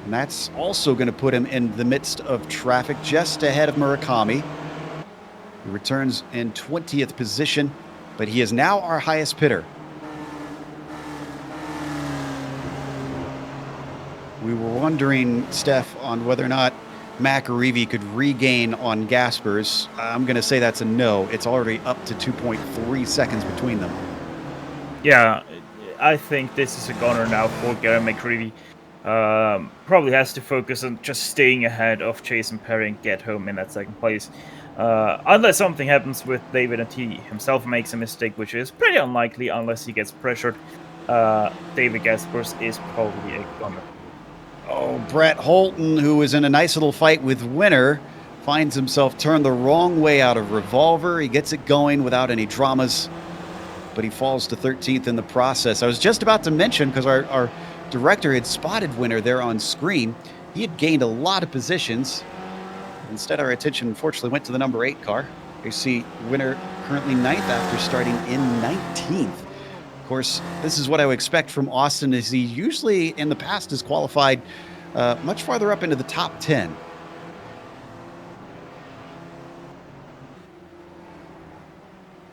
And that's also going to put him in the midst of traffic just ahead of Murakami. He returns in 20th position, but he is now our highest pitter. We were wondering, Steph, on whether or not McAreevy could regain on Gaspers. I'm going to say that's a no. It's already up to 2.3 seconds between them. Yeah, I think this is a goner now for Gary McAreevy. Probably has to focus on just staying ahead of Jason Perry and get home in that second place. Unless something happens with David and he himself makes a mistake, which is pretty unlikely unless he gets pressured. David Gaspers is probably a goner. Oh, Brett Holton, who was in a nice little fight with Winner, finds himself turned the wrong way out of Revolver. He gets it going without any dramas, but he falls to 13th in the process. I was just about to mention, because our director had spotted Winner there on screen. He had gained a lot of positions. Instead, our attention unfortunately went to the number 8 car. You see Winner currently 9th after starting in 19th. Of course, this is what I would expect from Austin, as he usually in the past has qualified much farther up into the top 10.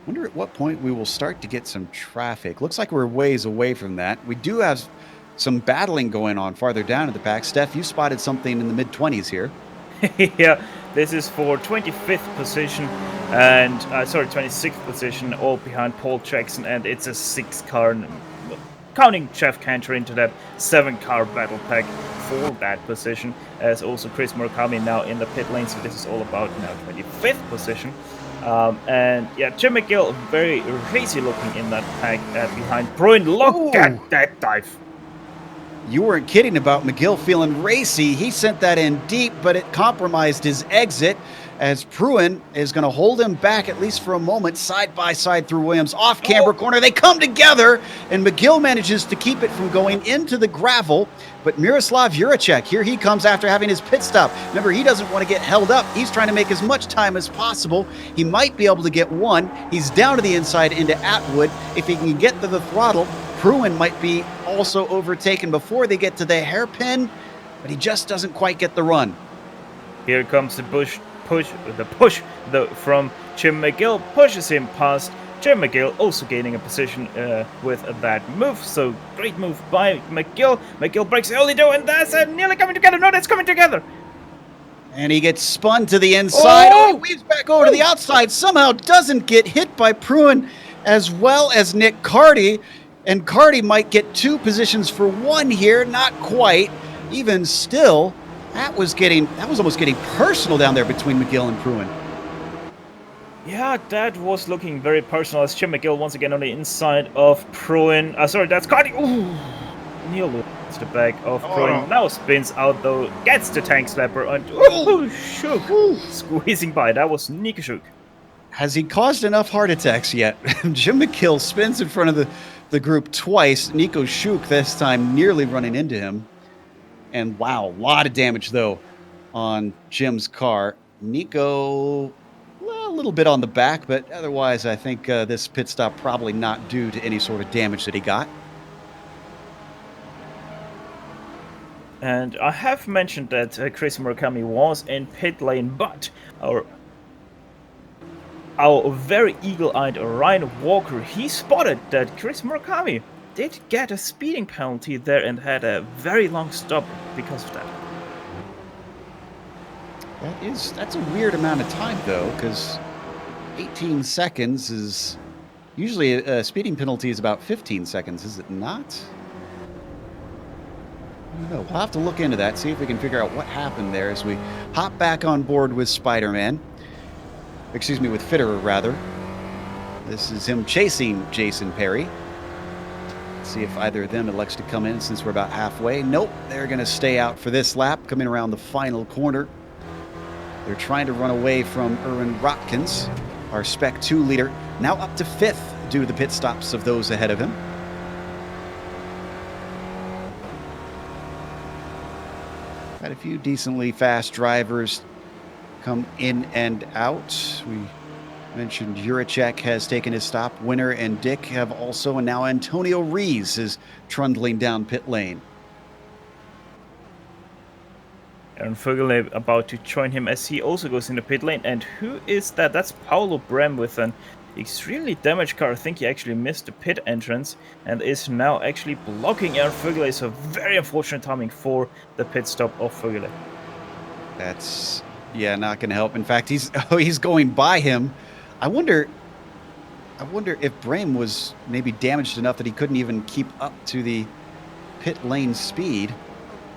Wonder at what point we will start to get some traffic. Looks like we're ways away from that. We do have some battling going on farther down in the pack. Steph, you spotted something in the mid-20s here. Yeah, this is for 25th position and 26th position, all behind Paul Jackson, and it's a 6-car, counting Jeff Cantor into that 7-car battle pack for that position, as also Chris Murakami now in the pit lane. So this is all about now 25th position. And yeah, Jim McGill very racy looking in that pack behind Bruin. Look at that dive. You weren't kidding about McGill feeling racy. He sent that in deep, but it compromised his exit, as Pruin is going to hold him back at least for a moment, side by side through Williams. Off camber corner, they come together, and McGill manages to keep it from going into the gravel. But Miroslav Juracek, here he comes after having his pit stop. Remember, he doesn't want to get held up. He's trying to make as much time as possible. He might be able to get one. He's down to the inside into Atwood. If he can get to the throttle, Pruin might be also overtaken before they get to the hairpin, but he just doesn't quite get the run. Here comes the push from Jim McGill, pushes him past. Jim McGill also gaining a position with that move, so great move by McGill. McGill breaks the early door, and that's nearly coming together. No, that's coming together. And he gets spun to the inside. Oh, he weaves back over to the outside. Somehow doesn't get hit by Pruin as well as Nick Carty. And Carty might get 2 positions for 1 here. Not quite. Even still, that was almost getting personal down there between McGill and Pruin. Yeah, that was looking very personal, as Jim McGill once again on the inside of Pruin. Sorry, that's Carty. Ooh, nearly to the back of Pruin. Now spins out though, gets the tank slapper, and shook. Squeezing by. That was Nico Shook. Has he caused enough heart attacks yet? Jim McGill spins in front of the group twice. Nico Shook this time nearly running into him. And wow, a lot of damage though on Jim's car. Nico, well, a little bit on the back, but otherwise I think this pit stop probably not due to any sort of damage that he got. And I have mentioned that Chris Murakami was in pit lane, but our very eagle-eyed Ryan Walker, he spotted that Chris Murakami did get a speeding penalty there and had a very long stop because of that. That's a weird amount of time though, because 18 seconds is usually a speeding penalty is about 15 seconds, is it not? I don't know. We'll have to look into that, see if we can figure out what happened there as we hop back on board with Spider-Man. Excuse me, with Fitterer, rather. This is him chasing Jason Perry. Let's see if either of them elects to come in since we're about halfway. Nope, they're going to stay out for this lap, coming around the final corner. They're trying to run away from Erwin Rotkins, our Spec 2 leader, now up to 5th due to the pit stops of those ahead of him. Had a few decently fast drivers come in and out. We mentioned Juracek has taken his stop. Winner and Dick have also, and now Antonio Rees is trundling down pit lane. Aaron Vögele about to join him as he also goes in the pit lane. And who is that? That's Paulo Brem with an extremely damaged car. I think he actually missed the pit entrance and is now actually blocking Aaron Vögele. So very unfortunate timing for the pit stop of Vögele. That's, yeah, not going to help. In fact, he's going by him. I wonder if Brem was maybe damaged enough that he couldn't even keep up to the pit lane speed.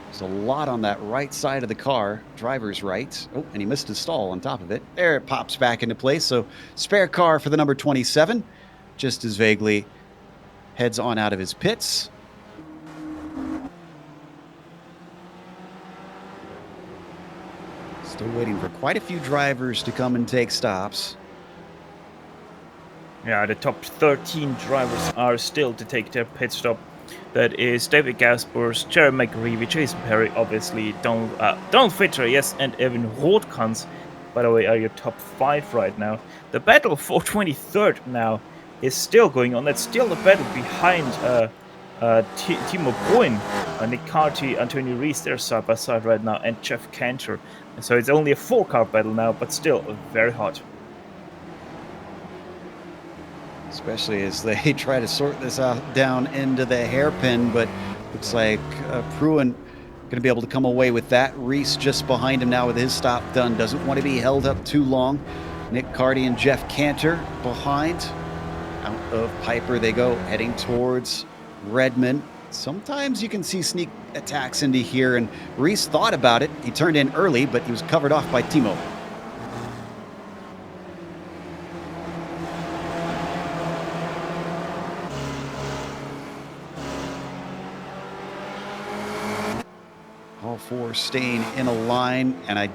There's a lot on that right side of the car, driver's right. Oh, and he missed his stall on top of it. There, it pops back into place. So spare car for the number 27, just as vaguely heads on out of his pits. Still waiting for quite a few drivers to come and take stops. Yeah, the top 13 drivers are still to take their pit stop. That is David Gaspers, Jerry McGreevy, Jason Perry, obviously, Donald Fitter, yes, and Evan Rotkans, by the way, are your top 5 right now. The battle for 23rd now is still going on. That's still the battle behind Timo Bruin, Nick Carty, Antonio Rees, they're side by side right now, and Jeff Cantor. So it's only a 4-car battle now, but still very hot. Especially as they try to sort this out down into the hairpin, but looks like Pruin going to be able to come away with that. Reese just behind him now with his stop done. Doesn't want to be held up too long. Nick Carty and Jeff Cantor behind. Out of Piper they go, heading towards Redmond. Sometimes you can see sneak attacks into here, and Reese thought about it. He turned in early, but he was covered off by Timo. All 4 staying in a line, and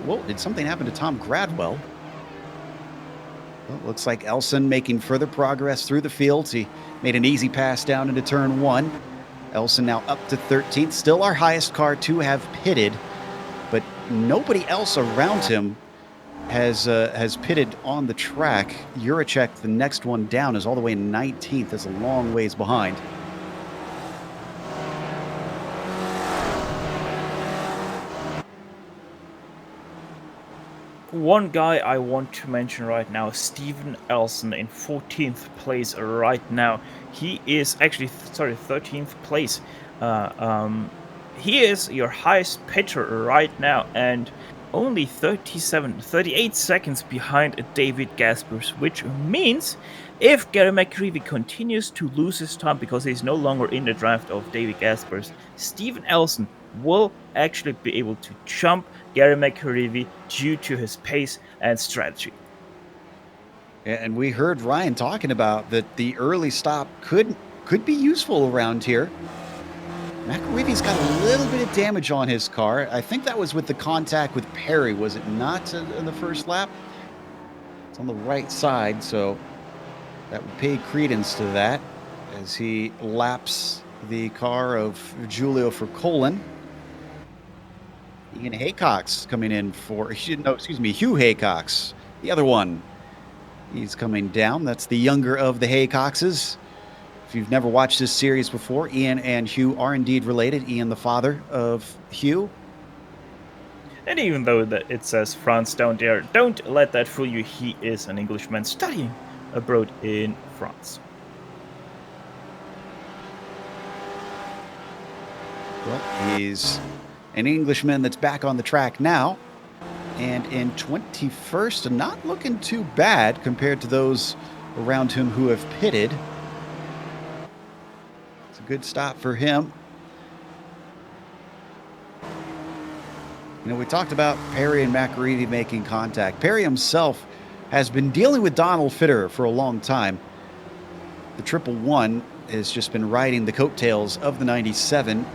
whoa, did something happen to Tom Gradwell? Well, looks like Elson making further progress through the fields. He made an easy pass down into turn 1. Elson now up to 13th, still our highest car to have pitted, but nobody else around him has pitted on the track. Juracek, the next one down, is all the way in 19th. That's a long ways behind. One guy I want to mention right now, Steven Elson in 14th place right now. He is actually, 13th place. He is your highest pitter right now and only 38 seconds behind David Gaspers, which means if Gary McCreevy continues to lose his time because he's no longer in the draft of David Gaspers, Steven Elson will actually be able to jump Gary McCreevy due to his pace and strategy. And we heard Ryan talking about that the early stop could be useful around here. McCreevy's got a little bit of damage on his car. I think that was with the contact with Perry, was it not, in the first lap? It's on the right side, so that would pay credence to that as he laps the car of Giulio Fercolan. Ian Haycox coming in for, Hugh Haycox, the other one. He's coming down. That's the younger of the Haycoxes. If you've never watched this series before, Ian and Hugh are indeed related. Ian, the father of Hugh. And even though it says France down there, don't let that fool you. He is an Englishman studying abroad in France. Well, he's an Englishman that's back on the track now. And in 21st, and not looking too bad compared to those around him who have pitted. It's a good stop for him. You know, we talked about Perry and McAreevy making contact. Perry himself has been dealing with Donald Fitterer for a long time. The 111 has just been riding the coattails of the 97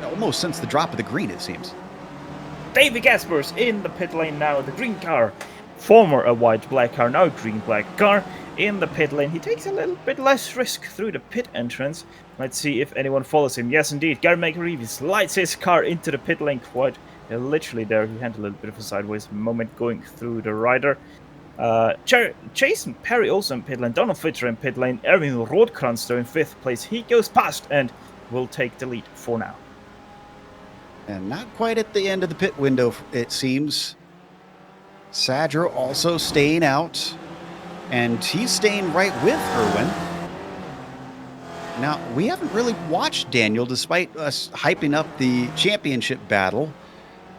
almost since the drop of the green, it seems. Davey Gaspers in the pit lane now, the green car. Former a white-black car, now green-black car. In the pit lane, he takes a little bit less risk through the pit entrance. Let's see if anyone follows him. Yes, indeed, Gary McAreevy slides his car into the pit lane quite literally there. He had a little bit of a sideways moment going through the rider. Jason Perry also in pit lane, Donald Fitter in pit lane, Erwin Rothkranz though in 5th place. He goes past and will take the lead for now. And not quite at the end of the pit window, it seems. Sadro also staying out, and he's staying right with Erwin. Now, we haven't really watched Daniel, despite us hyping up the championship battle.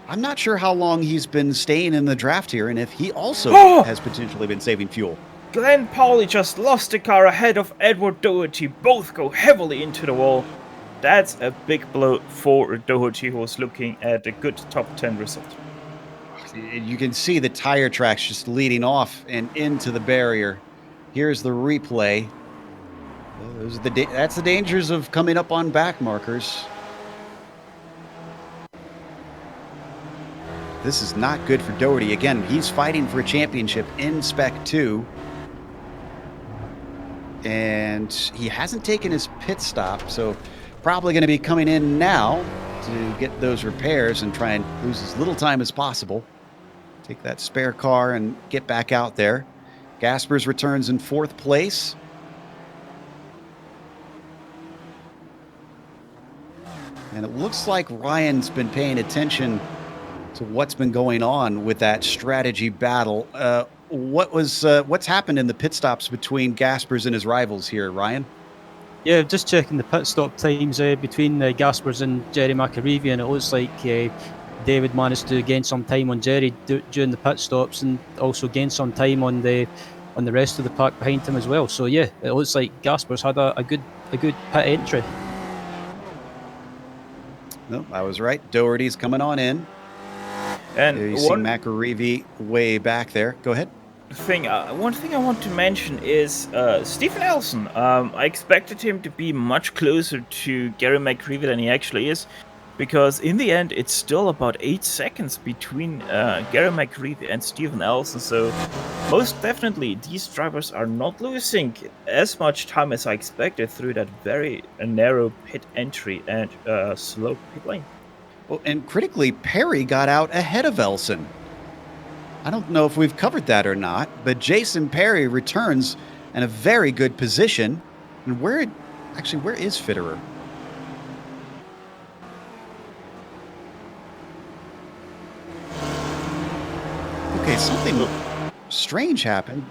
I'm not sure how long he's been staying in the draft here, and if he also has potentially been saving fuel. Glenn Pauli just lost the car ahead of Edward Doherty. Both go heavily into the wall. That's a big blow for Doherty, who was looking at a good top 10 result. You can see the tire tracks just leading off and into the barrier. Here's the replay. That's the dangers of coming up on back markers. This is not good for Doherty. Again, he's fighting for a championship in Spec 2. And he hasn't taken his pit stop, so probably going to be coming in now to get those repairs and try and lose as little time as possible. Take that spare car and get back out there. Gaspers returns in 4th place. And it looks like Ryan's been paying attention to what's been going on with that strategy battle. What's happened in the pit stops between Gaspers and his rivals here, Ryan? Yeah, just checking the pit stop times between Gaspers and Jerry McAreevy, and it looks like David managed to gain some time on Jerry during the pit stops, and also gain some time on the rest of the pack behind him as well. So yeah, it looks like Gaspers had a good pit entry. No, I was right. Doherty's coming on in. And you see McAreevy way back there. Go ahead. One thing I want to mention is Stephen Elson. I expected him to be much closer to Gary McAreevy than he actually is, because in the end it's still about 8 seconds between Gary McAreevy and Stephen Elson. So most definitely these drivers are not losing as much time as I expected through that very narrow pit entry and slow pit lane. Well, and critically, Perry got out ahead of Elson. I don't know if we've covered that or not, but Jason Perry returns in a very good position. And where is Fitterer? Okay, something strange happened.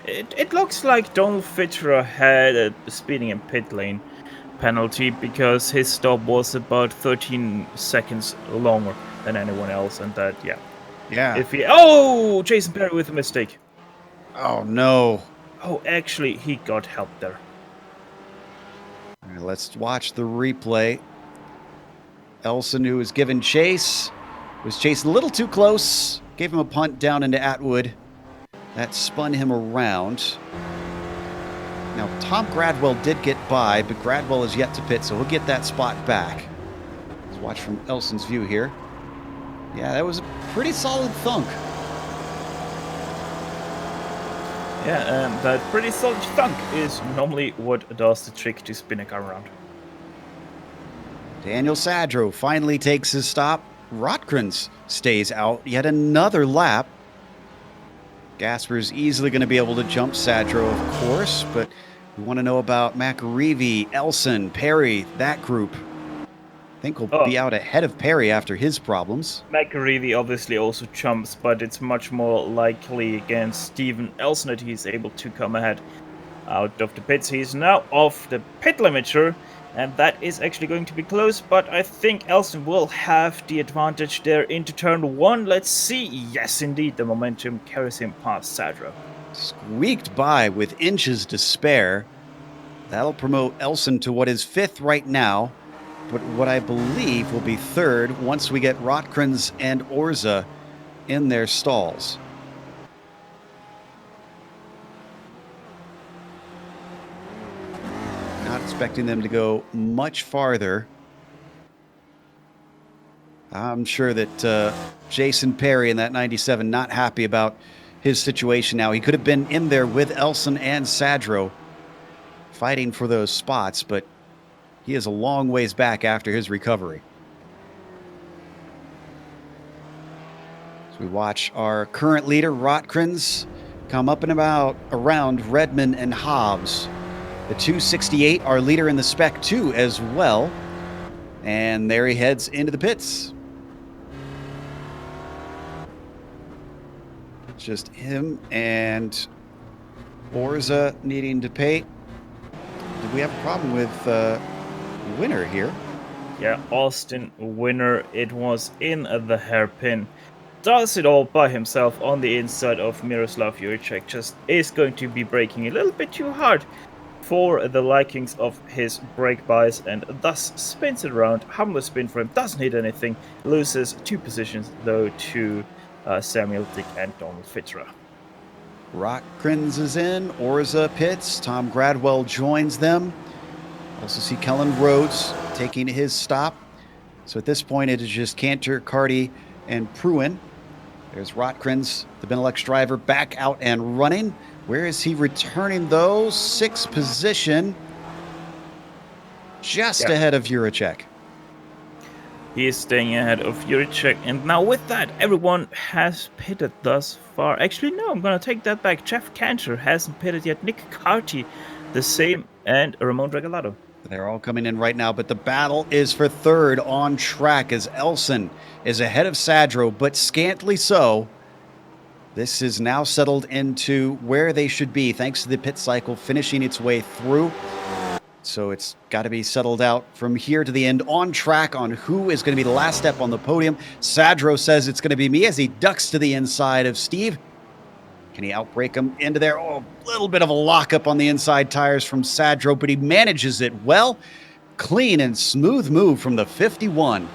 It looks like Donald Fitterer had a speeding in pit lane penalty because his stop was about 13 seconds longer than anyone else, and that, yeah. Jason Perry with a mistake. Oh, no. Oh, actually, he got help there. All right, let's watch the replay. Elson, who was given chase, was chasing a little too close. Gave him a punt down into Atwood. That spun him around. Now, Tom Gradwell did get by, but Gradwell is yet to pit, so he'll get that spot back. Let's watch from Elson's view here. Yeah, that was a pretty solid thunk. Yeah, and that pretty solid thunk is normally what does the trick to spin a car around. Daniel Sadro finally takes his stop. Rotkranz stays out yet another lap. Gasper's easily going to be able to jump Sadro, of course, but we want to know about McAreevy, Elson, Perry, that group. I think we'll be out ahead of Perry after his problems. McAreevy obviously also jumps, but it's much more likely against Stephen Elson that he's able to come ahead out of the pits. He's now off the pit limiter, and that is actually going to be close, but I think Elson will have the advantage there into turn 1. Let's see. Yes, indeed, the momentum carries him past Sadro. Squeaked by with inches to spare. That'll promote Elson to what is 5th right now. but what I believe will be third once we get Rotkrins and Orza in their stalls. Not expecting them to go much farther. I'm sure that Jason Perry in that 97 not happy about his situation now. He could have been in there with Elson and Sadro fighting for those spots, but he is a long ways back after his recovery. So we watch our current leader, Rotkrins, come up and around Redmond and Hobbs. The 268, our leader in the Spec 2 as well. And there he heads into the pits. Just him and Orza needing to pay. Did we have a problem with Winner here? Yeah, Austin Winner, it was in the hairpin. Does it all by himself on the inside of Miroslav Juricek. Just is going to be braking a little bit too hard for the likings of his brake bias, and thus spins it around. Harmless spin for him, doesn't hit anything, loses 2 positions though to Samuel Dick and Donald Fitra. Rotkrins is in, Orza pits, Tom Gradwell joins them. Also see Kellen Rhodes taking his stop. So at this point it is just Cantor, Carty, and Pruin. There's Rotkrins, the Benelux driver, back out and running. Where is he returning though? 6th position. Just ahead of Juricek. He is staying ahead of Juricek, and now with that, everyone has pitted thus far. Actually, no, I'm going to take that back. Jeff Cantor hasn't pitted yet. Nick Carty, the same, and Ramon Regalado. They're all coming in right now, but the battle is for third on track as Elson is ahead of Sadro, but scantly so. This is now settled into where they should be, thanks to the pit cycle finishing its way through. So it's got to be settled out from here to the end on track on who is going to be the last step on the podium. Sadro says it's going to be me as he ducks to the inside of Steve. Can he outbrake him into there? Oh, a little bit of a lockup on the inside tires from Sadro, but he manages it well. Clean and smooth move from the 51.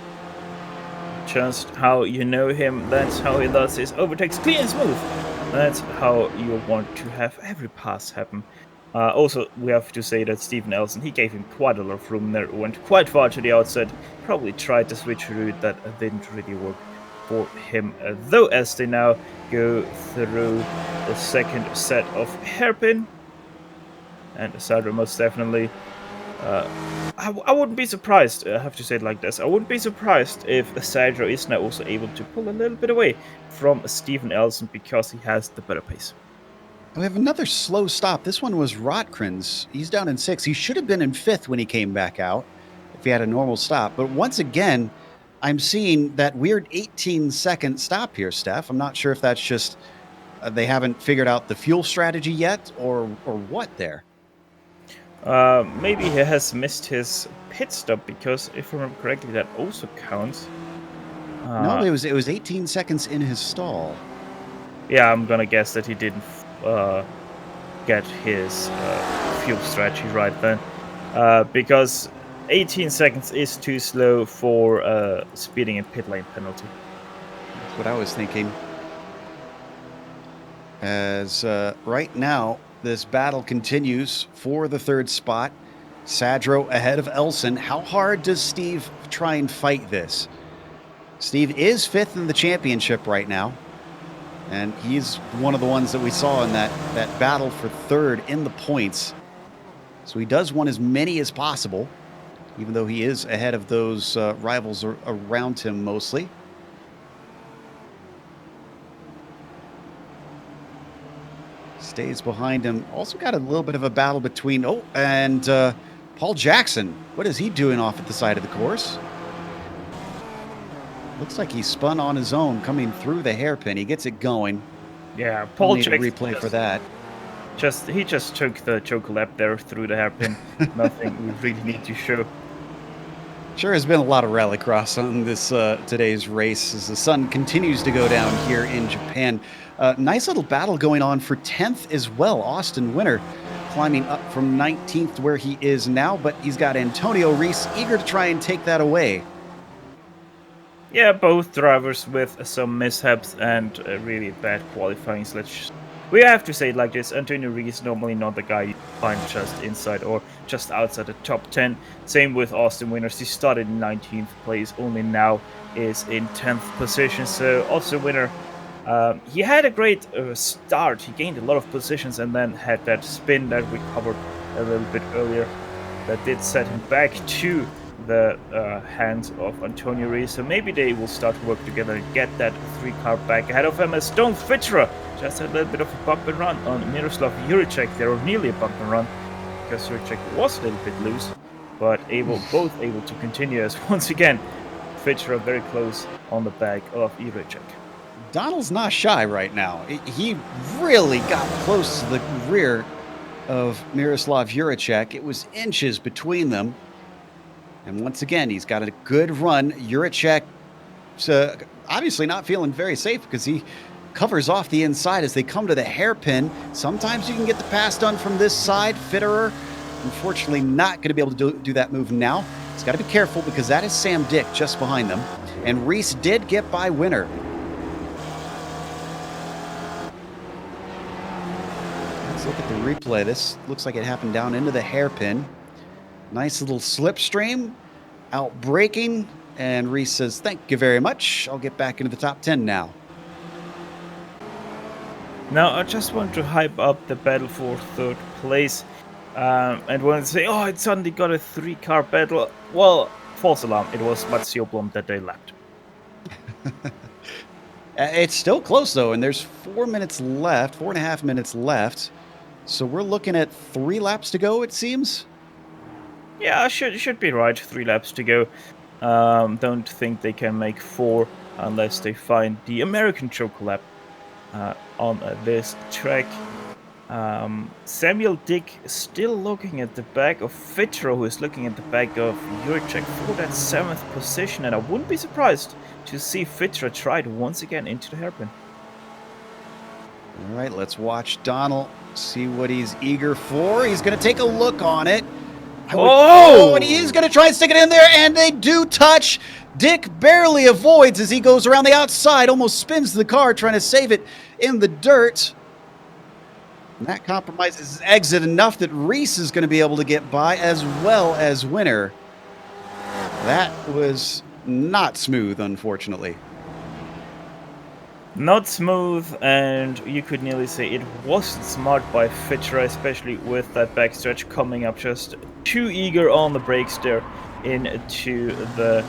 Just how you know him, that's how he does his overtakes, clean and smooth. That's how you want to have every pass happen. Also, we have to say that Steven Elson, he gave him quite a lot of room there, went quite far to the outside, probably tried to switch route, that didn't really work for him, though, as they now go through the second set of hairpin. And Sadro most definitely, I wouldn't be surprised, I have to say it like this, I wouldn't be surprised if Sadro is now also able to pull a little bit away from Steven Elson because he has the better pace. We have another slow stop. This one was Rotkrins. He's down in 6th. He should have been in 5th when he came back out if he had a normal stop. But once again, I'm seeing that weird 18-second stop here, Steph. I'm not sure if that's just they haven't figured out the fuel strategy yet or what there. Maybe he has missed his pit stop because, if I remember correctly, that also counts. No, it was 18 seconds in his stall. Yeah, I'm gonna guess that he didn't get his fuel strategy right then, because 18 seconds is too slow for speeding and pit lane penalty. That's what I was thinking. As right now, this battle continues for the 3rd spot. Sadro ahead of Elson. How hard does Steve try and fight this? Steve is 5th in the championship right now. And he's one of the ones that we saw in that battle for 3rd in the points. So he does want as many as possible, even though he is ahead of those rivals around him mostly. Stays behind him. Also got a little bit of a battle between, and Paul Jackson. What is he doing off at the side of the course? Looks like he spun on his own coming through the hairpin. He gets it going. Yeah, Paul Jackson. Replay for that. He just took the choke lap there through the hairpin. Nothing we really need to show. Sure has been a lot of rallycross on this today's race as the sun continues to go down here in Japan. Nice little battle going on for 10th as well. Austin Winner climbing up from 19th where he is now, but he's got Antonio Reese eager to try and take that away. Yeah, both drivers with some mishaps and really bad qualifying. So we have to say it like this: Antonio Reese normally not the guy you find just inside or just outside the top 10. Same with Austin Winners. He started in 19th place, only now is in 10th position. So Austin Winner, he had a great start. He gained a lot of positions and then had that spin that we covered a little bit earlier that did set him back to the hands of Antonio Reese. So maybe they will start to work together and get that 3-car back ahead of him as Stone Fitcherer just had a little bit of a bump and run on Miroslav Juricek there, or nearly a bump and run, because Juricek was a little bit loose, but both able to continue as once again Fitcherer very close on the back of Juricek. Donald's not shy right now. He really got close to the rear of Miroslav Juricek. It was inches between them. And once again, he's got a good run. Juricek obviously not feeling very safe because he covers off the inside as they come to the hairpin. Sometimes you can get the pass done from this side. Fitterer, unfortunately, not going to be able to do that move now. He's got to be careful because that is Sam Dick just behind them. And Reese did get by Winner. Let's look at the replay. This looks like it happened down into the hairpin. Nice little slipstream, out braking, and Reese says, "Thank you very much. I'll get back into the top 10 now." Now, I just want to hype up the battle for 3rd place. And when they say, oh, it suddenly got a 3-car battle, well, false alarm. It was Mats Sjöblom that they lapped. It's still close, though, and there's 4 minutes left, 4.5 minutes left. So we're looking at 3 laps to go, it seems. Yeah, should be right. 3 laps to go. Don't think they can make 4 unless they find the American choke lap on this track. Samuel Dick still looking at the back of Fitcherer, who is looking at the back of Juricek for that 7th position, and I wouldn't be surprised to see Fitcherer try it once again into the hairpin. All right, let's watch Donald, see what he's eager for. He's going to take a look on it. And he is going to try and stick it in there, and they do touch. Dick barely avoids as he goes around the outside, almost spins the car, trying to save it in the dirt. And that compromises his exit enough that Reese is going to be able to get by, as well as Winner. That was not smooth, unfortunately. Not smooth, and you could nearly say it wasn't smart by Fitcherer, especially with that backstretch coming up just too eager on the brakes there into the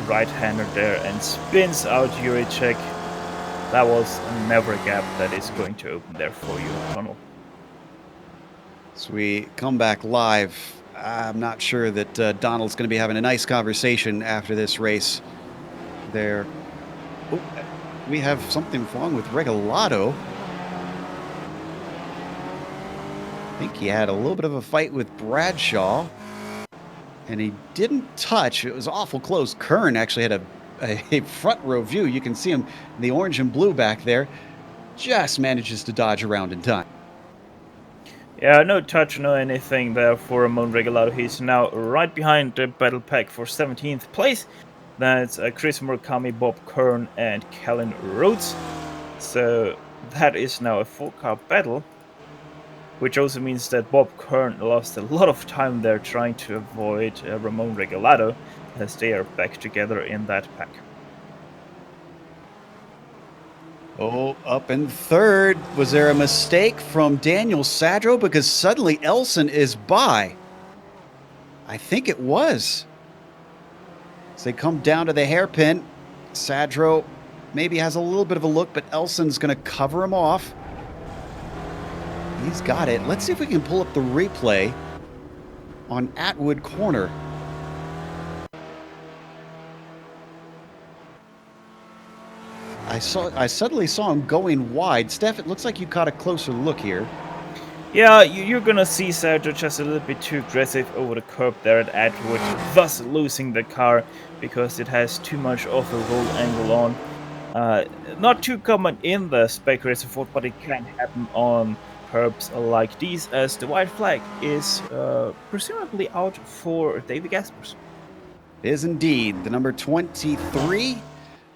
right-hander there and spins out Juricek. That was never a gap that is going to open there for you, Tunnel. So we come back live. I'm not sure that Donald's going to be having a nice conversation after this race there. Oh, we have something wrong with Regalado. I think he had a little bit of a fight with Bradshaw, and he didn't touch. It was awful close. Kern actually had a front row view. You can see him in the orange and blue back there. Just manages to dodge around in time. Yeah, no touch, no anything there for Ramon Regalado. He's now right behind the battle pack for 17th place. That's Chris Murakami, Bob Kern, and Kellen Rhodes. So that is now a 4-car battle, which also means that Bob Kern lost a lot of time there trying to avoid Ramon Regalado, as they are back together in that pack. Oh, up in 3rd. Was there a mistake from Daniel Sadro? Because suddenly Elson is by. I think it was. As they come down to the hairpin, Sadro maybe has a little bit of a look, but Elson's going to cover him off. He's got it. Let's see if we can pull up the replay on Atwood Corner. I suddenly saw him going wide. Steph, it looks like you caught a closer look here. Yeah, you're gonna see Sergio just a little bit too aggressive over the curb there at Atwood, thus losing the car because it has too much of a roll angle on. Not too common in the Spec Racer Ford, but it can happen on perhaps like these, as the white flag is presumably out for David Gaspers. Is indeed. The number 23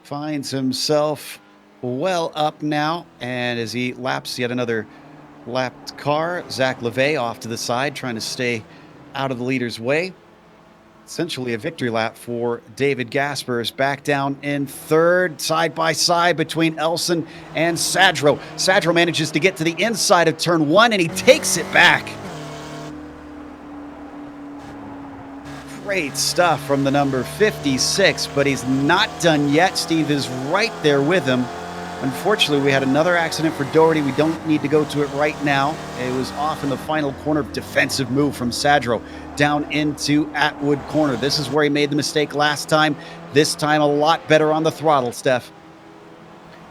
finds himself well up now, and as he laps yet another lapped car, Zach LeVay off to the side, trying to stay out of the leader's way. Essentially a victory lap for David Gaspers, back down in third, side by side between Elson and Sadro. Sadro manages to get to the inside of turn 1, and he takes it back. Great stuff from the number 56, but he's not done yet. Steve is right there with him. Unfortunately, we had another accident for Doherty. We don't need to go to it right now. It was off in the final corner. Defensive move from Sadro down into Atwood Corner. This is where he made the mistake last time. This time a lot better on the throttle, Steph.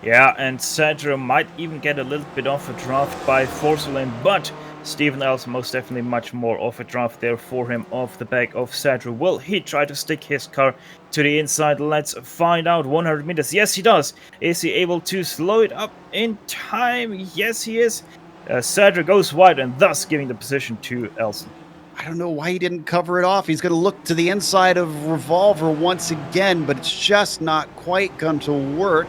Yeah, and Sadro might even get a little bit off a draft by Forcelin, but Stephen Elson most definitely much more off a draft there for him off the back of Sadro. Will he try to stick his car to the inside? Let's find out. 100 meters. Yes, he does. Is he able to slow it up in time? Yes, he is. Sadro goes wide and thus giving the position to Elson. I don't know why he didn't cover it off. He's going to look to the inside of Revolver once again, but it's just not quite going to work.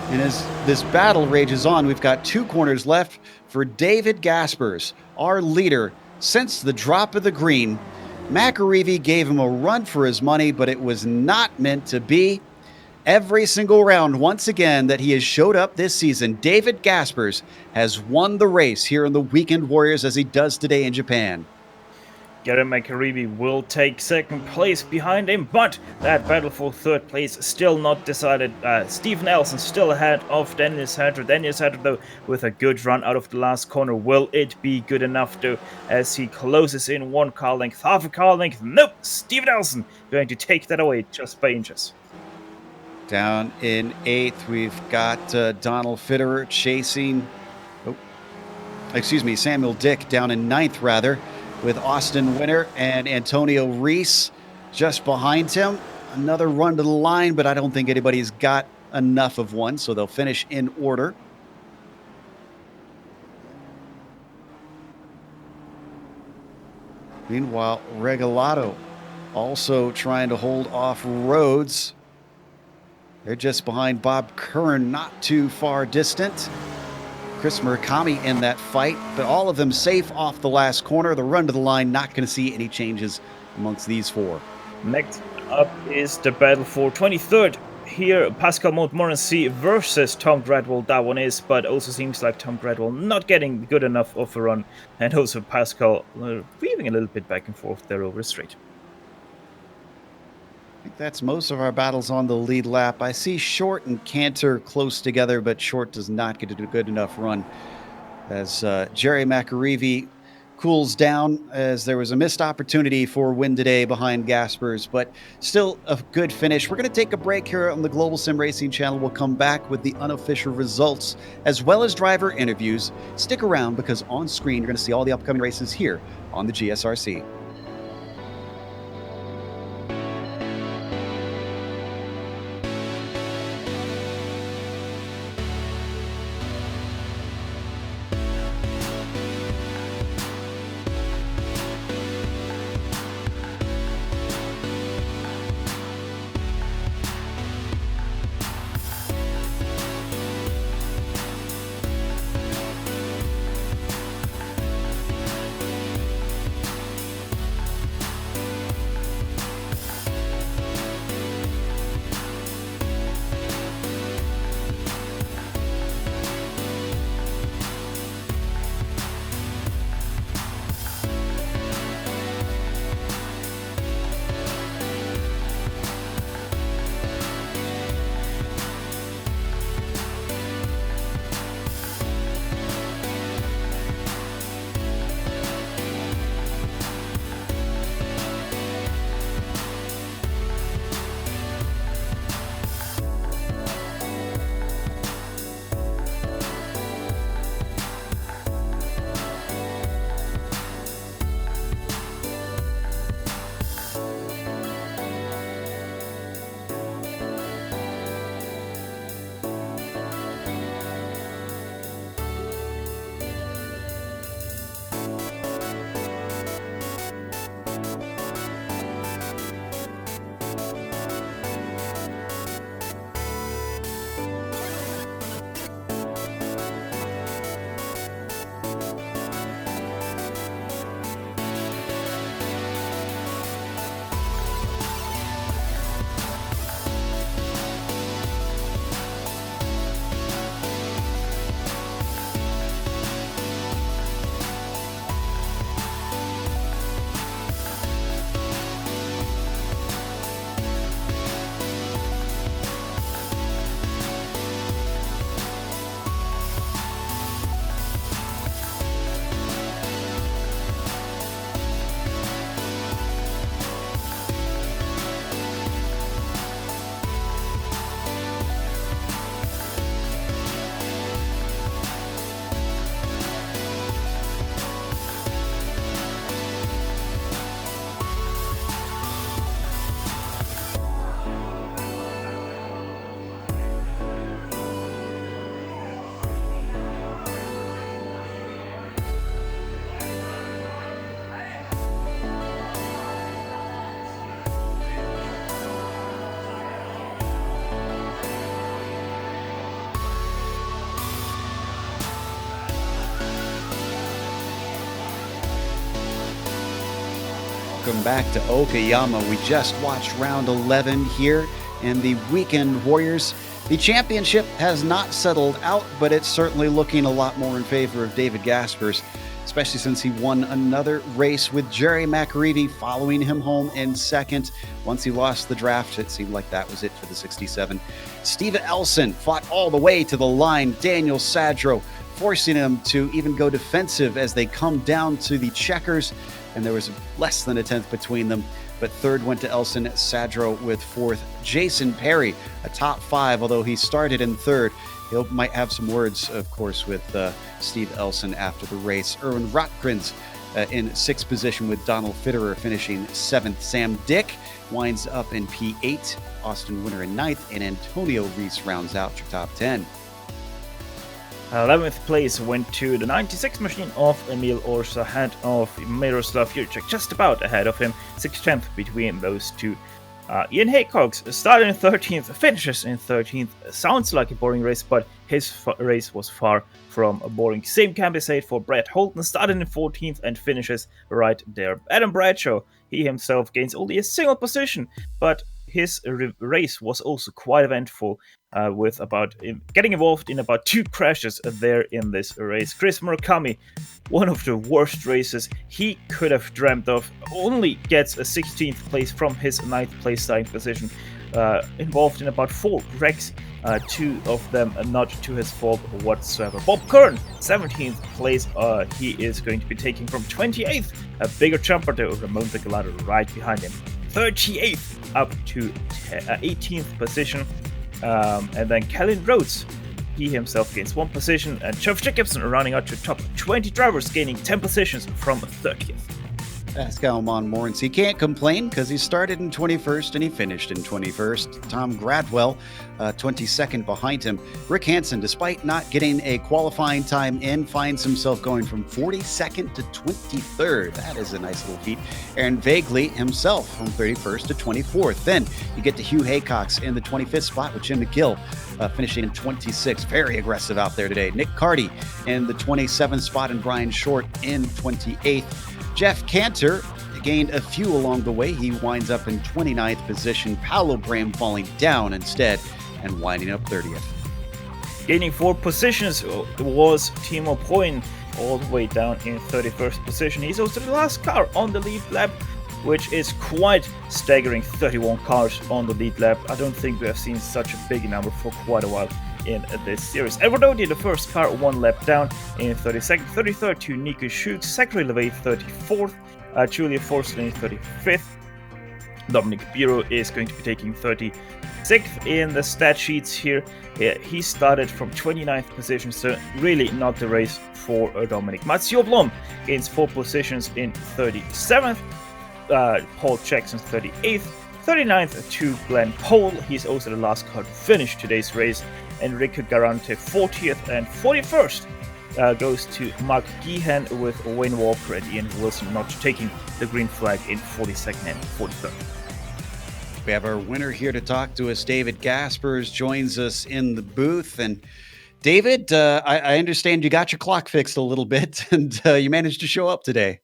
And as this battle rages on, we've got 2 corners left for David Gaspers, our leader since the drop of the green. McAreevy gave him a run for his money, but it was not meant to be. Every single round, once again, that he has showed up this season, David Gaspers has won the race here in the Weekend Warriors, as he does today in Japan. Garen McAreevy will take second place behind him, but that battle for third place still not decided. Stephen Elson still ahead of Daniel Sadro. Daniel Sadro, though, with a good run out of the last corner. Will it be good enough, though, as he closes in 1 car length, half a car length? Nope! Stephen Elson going to take that away just by inches. Down in 8th, we've got Donald Fitterer chasing... Samuel Dick down in 9th, rather, with Austin Winter and Antonio Reese just behind him. Another run to the line, but I don't think anybody's got enough of one, so they'll finish in order. Meanwhile, Regalado also trying to hold off Rhodes. They're just behind Bob Curran, not too far distant. Chris Murakami in that fight, but all of them safe off the last corner. The run to the line, not going to see any changes amongst these 4. Next up is the battle for 23rd. Here, Pascal Montmorency versus Tom Gradwell. That one is, but also seems like Tom Gradwell not getting good enough of a run, and also Pascal weaving a little bit back and forth there over the straight. I think that's most of our battles on the lead lap. I see Short and Cantor close together, but Short does not get a good enough run as Jerry McAreevy cools down, as there was a missed opportunity for win today behind Gaspers, but still a good finish. We're going to take a break here on the Global SimRacing Channel. We'll come back with the unofficial results as well as driver interviews. Stick around, because on screen you're going to see all the upcoming races here on the GSRC. welcome back to Okayama. We just watched round 11 here in the Weekend Warriors. The championship has not settled out, but it's certainly looking a lot more in favor of David Gaspers, especially since he won another race with Jerry McAreevy following him home in second. Once he lost the draft, it seemed like that was it for the 67. Steve Elson fought all the way to the line. Daniel Sadro forcing him to even go defensive as they come down to the checkers, and there was less than a tenth between them. But third went to Elson, Sadro with fourth. Jason Perry, a top five, although he started in third. He might have some words, of course, with Steve Elson after the race. Erwin Rotgrens in sixth position with Donald Fitterer finishing seventh. Sam Dick winds up in P8. Austin Winter in ninth, and Antonio Reese rounds out your top 10. 11th place went to the 96 machine of Emil Orsa, ahead of Miroslav Jurček, just about ahead of him, 6th between those two. Ian Haycox started in 13th, finishes in 13th. Sounds like a boring race, but his race was far from boring. Same can be said for Brett Holton, started in 14th and finishes right there. Adam Bradshaw, he himself gains only a single position, but his race was also quite eventful, with about getting involved in about 2 crashes there in this race. Chris Murakami, one of the worst races he could have dreamt of, only gets a 16th place from his 9th place starting position. Involved in about 4 wrecks, 2 of them not to his fault whatsoever. Bob Kern, 17th place, he is going to be taking from 28th, a bigger jumper to Ramon Regalado right behind him. 38th up to 18th position. And then Kellen Rhodes, he himself gains 1 position, and Geoff Jacobson running out to top 20 drivers, gaining 10 positions from 30th. Pascal Montmorency can't complain because he started in 21st and he finished in 21st. Tom Gradwell, 22nd behind him. Rick Hansen, despite not getting a qualifying time in, finds himself going from 42nd to 23rd. That is a nice little feat. Aaron Vagley himself from 31st to 24th. Then you get to Hugh Haycox in the 25th spot with Jim McGill finishing in 26th. Very aggressive out there today. Nick Carty in the 27th spot and Brian Short in 28th. Jeff Cantor gained a few along the way. He winds up in 29th position. Paolo Bram falling down instead and winding up 30th. Gaining 4 positions was Timo Poin, all the way down in 31st position. He's also the last car on the lead lap, which is quite staggering. 31 cars on the lead lap. I don't think we have seen such a big number for quite a while in this series. Edward Odie, the first car, 1 lap down in 32nd. 33rd to Nico Schutz. Zachary LeVay, 34th. Julia Forsley, 35th. Dominic Biro is going to be taking 36th in the stat sheets here. He started from 29th position, so really not the race for Dominic. Matteo Blom gains 4 positions in 37th. Paul Jackson, 38th. 39th to Glenn Cole. He's also the last car to finish today's race. Enrico Garante, 40th, and 41st goes to Mark Geehan, with Wayne Walker and Ian Wilson not taking the green flag in 42nd and 43rd. We have our winner here to talk to us. David Gaspers joins us in the booth. And David, I understand you got your clock fixed a little bit and you managed to show up today.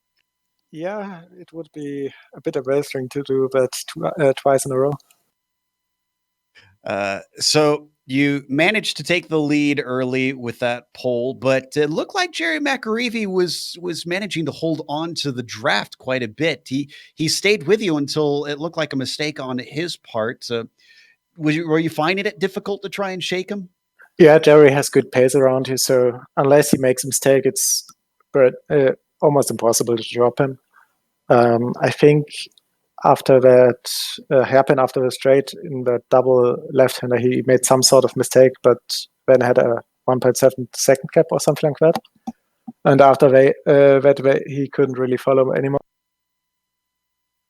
Yeah, it would be a bit embarrassing to do that twice in a row. So you managed to take the lead early with that pole, but it looked like Jerry McAreevy was managing to hold on to the draft quite a bit. He stayed with you until it looked like a mistake on his part. Were you finding it difficult to try and shake him? Yeah, Jerry has good pace around you, so unless he makes a mistake, it's almost impossible to drop him. I think after that hairpin after the straight in the double left-hander, he made some sort of mistake, but then had a 1.7 second gap or something like that. And after that, he couldn't really follow anymore.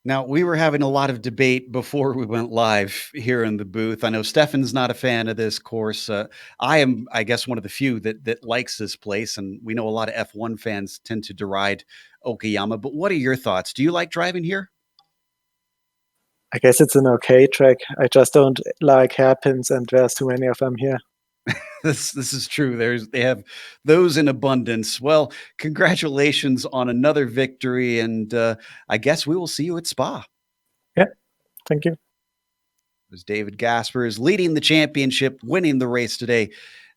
Now, we were having a lot of debate before we went live here in the booth. I know Stefan's not a fan of this course. I am, I guess, one of the few that likes this place, and we know a lot of F1 fans tend to deride Okayama. But what are your thoughts? Do you like driving here? I guess it's an okay track. I just don't like hairpins, and there's too many of them here. This is true. They have those in abundance. Well, congratulations on another victory, and I guess we will see you at Spa. Yeah, thank you. As David Gasper is leading the championship, winning the race today,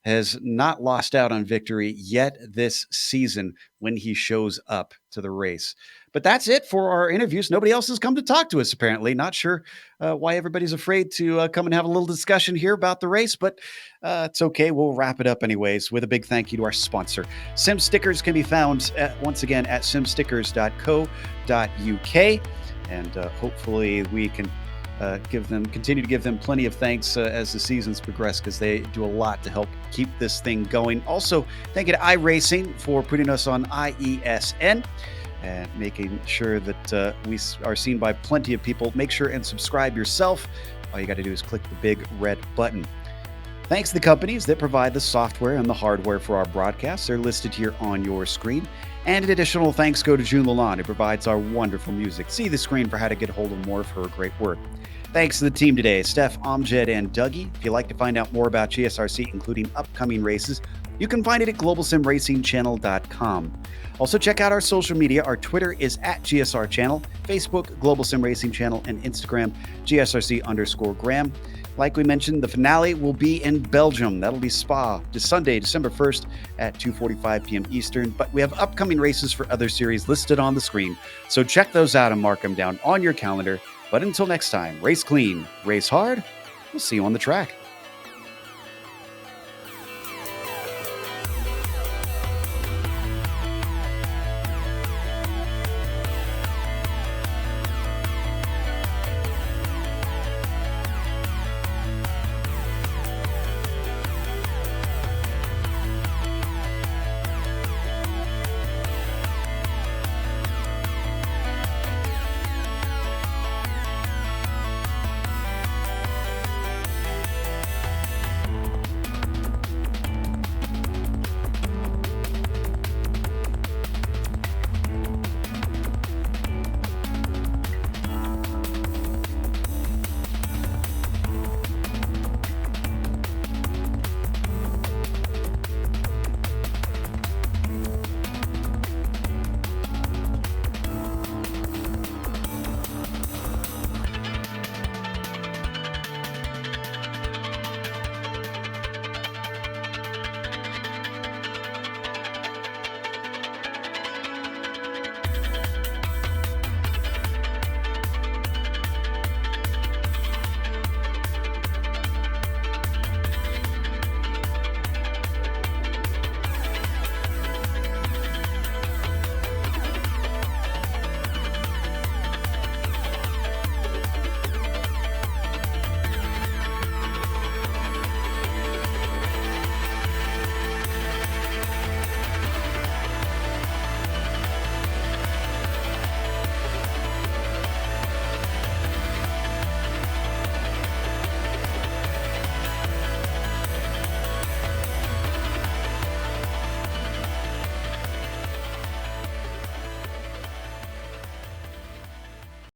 has not lost out on victory yet this season when he shows up to the race. But that's it for our interviews. Nobody else has come to talk to us, apparently. Not sure why everybody's afraid to come and have a little discussion here about the race, but it's okay. We'll wrap it up anyways with a big thank you to our sponsor. Sim Stickers can be found, once again, at simstickers.co.uk, and hopefully we can continue to give them plenty of thanks as the seasons progress, because they do a lot to help keep this thing going. Also, thank you to iRacing for putting us on IESN and making sure that we are seen by plenty of people. Make sure and subscribe yourself. All you got to do is click the big red button. Thanks to the companies that provide the software and the hardware for our broadcasts. They're listed here on your screen. And an additional thanks go to June Lalonde, who provides our wonderful music. See the screen for how to get a hold of more of her great work. Thanks to the team today, Steph, Amjad, and Dougie. If you'd like to find out more about GSRC, including upcoming races, you can find it at globalsimracingchannel.com. Also, check out our social media. Our Twitter is at GSR Channel, Facebook, Global Sim Racing Channel, and Instagram, GSRC_Graham. Like we mentioned, the finale will be in Belgium. That'll be Spa, Sunday, December 1st at 2:45 p.m. Eastern. But we have upcoming races for other series listed on the screen, so check those out and mark them down on your calendar. But until next time, race clean, race hard. We'll see you on the track.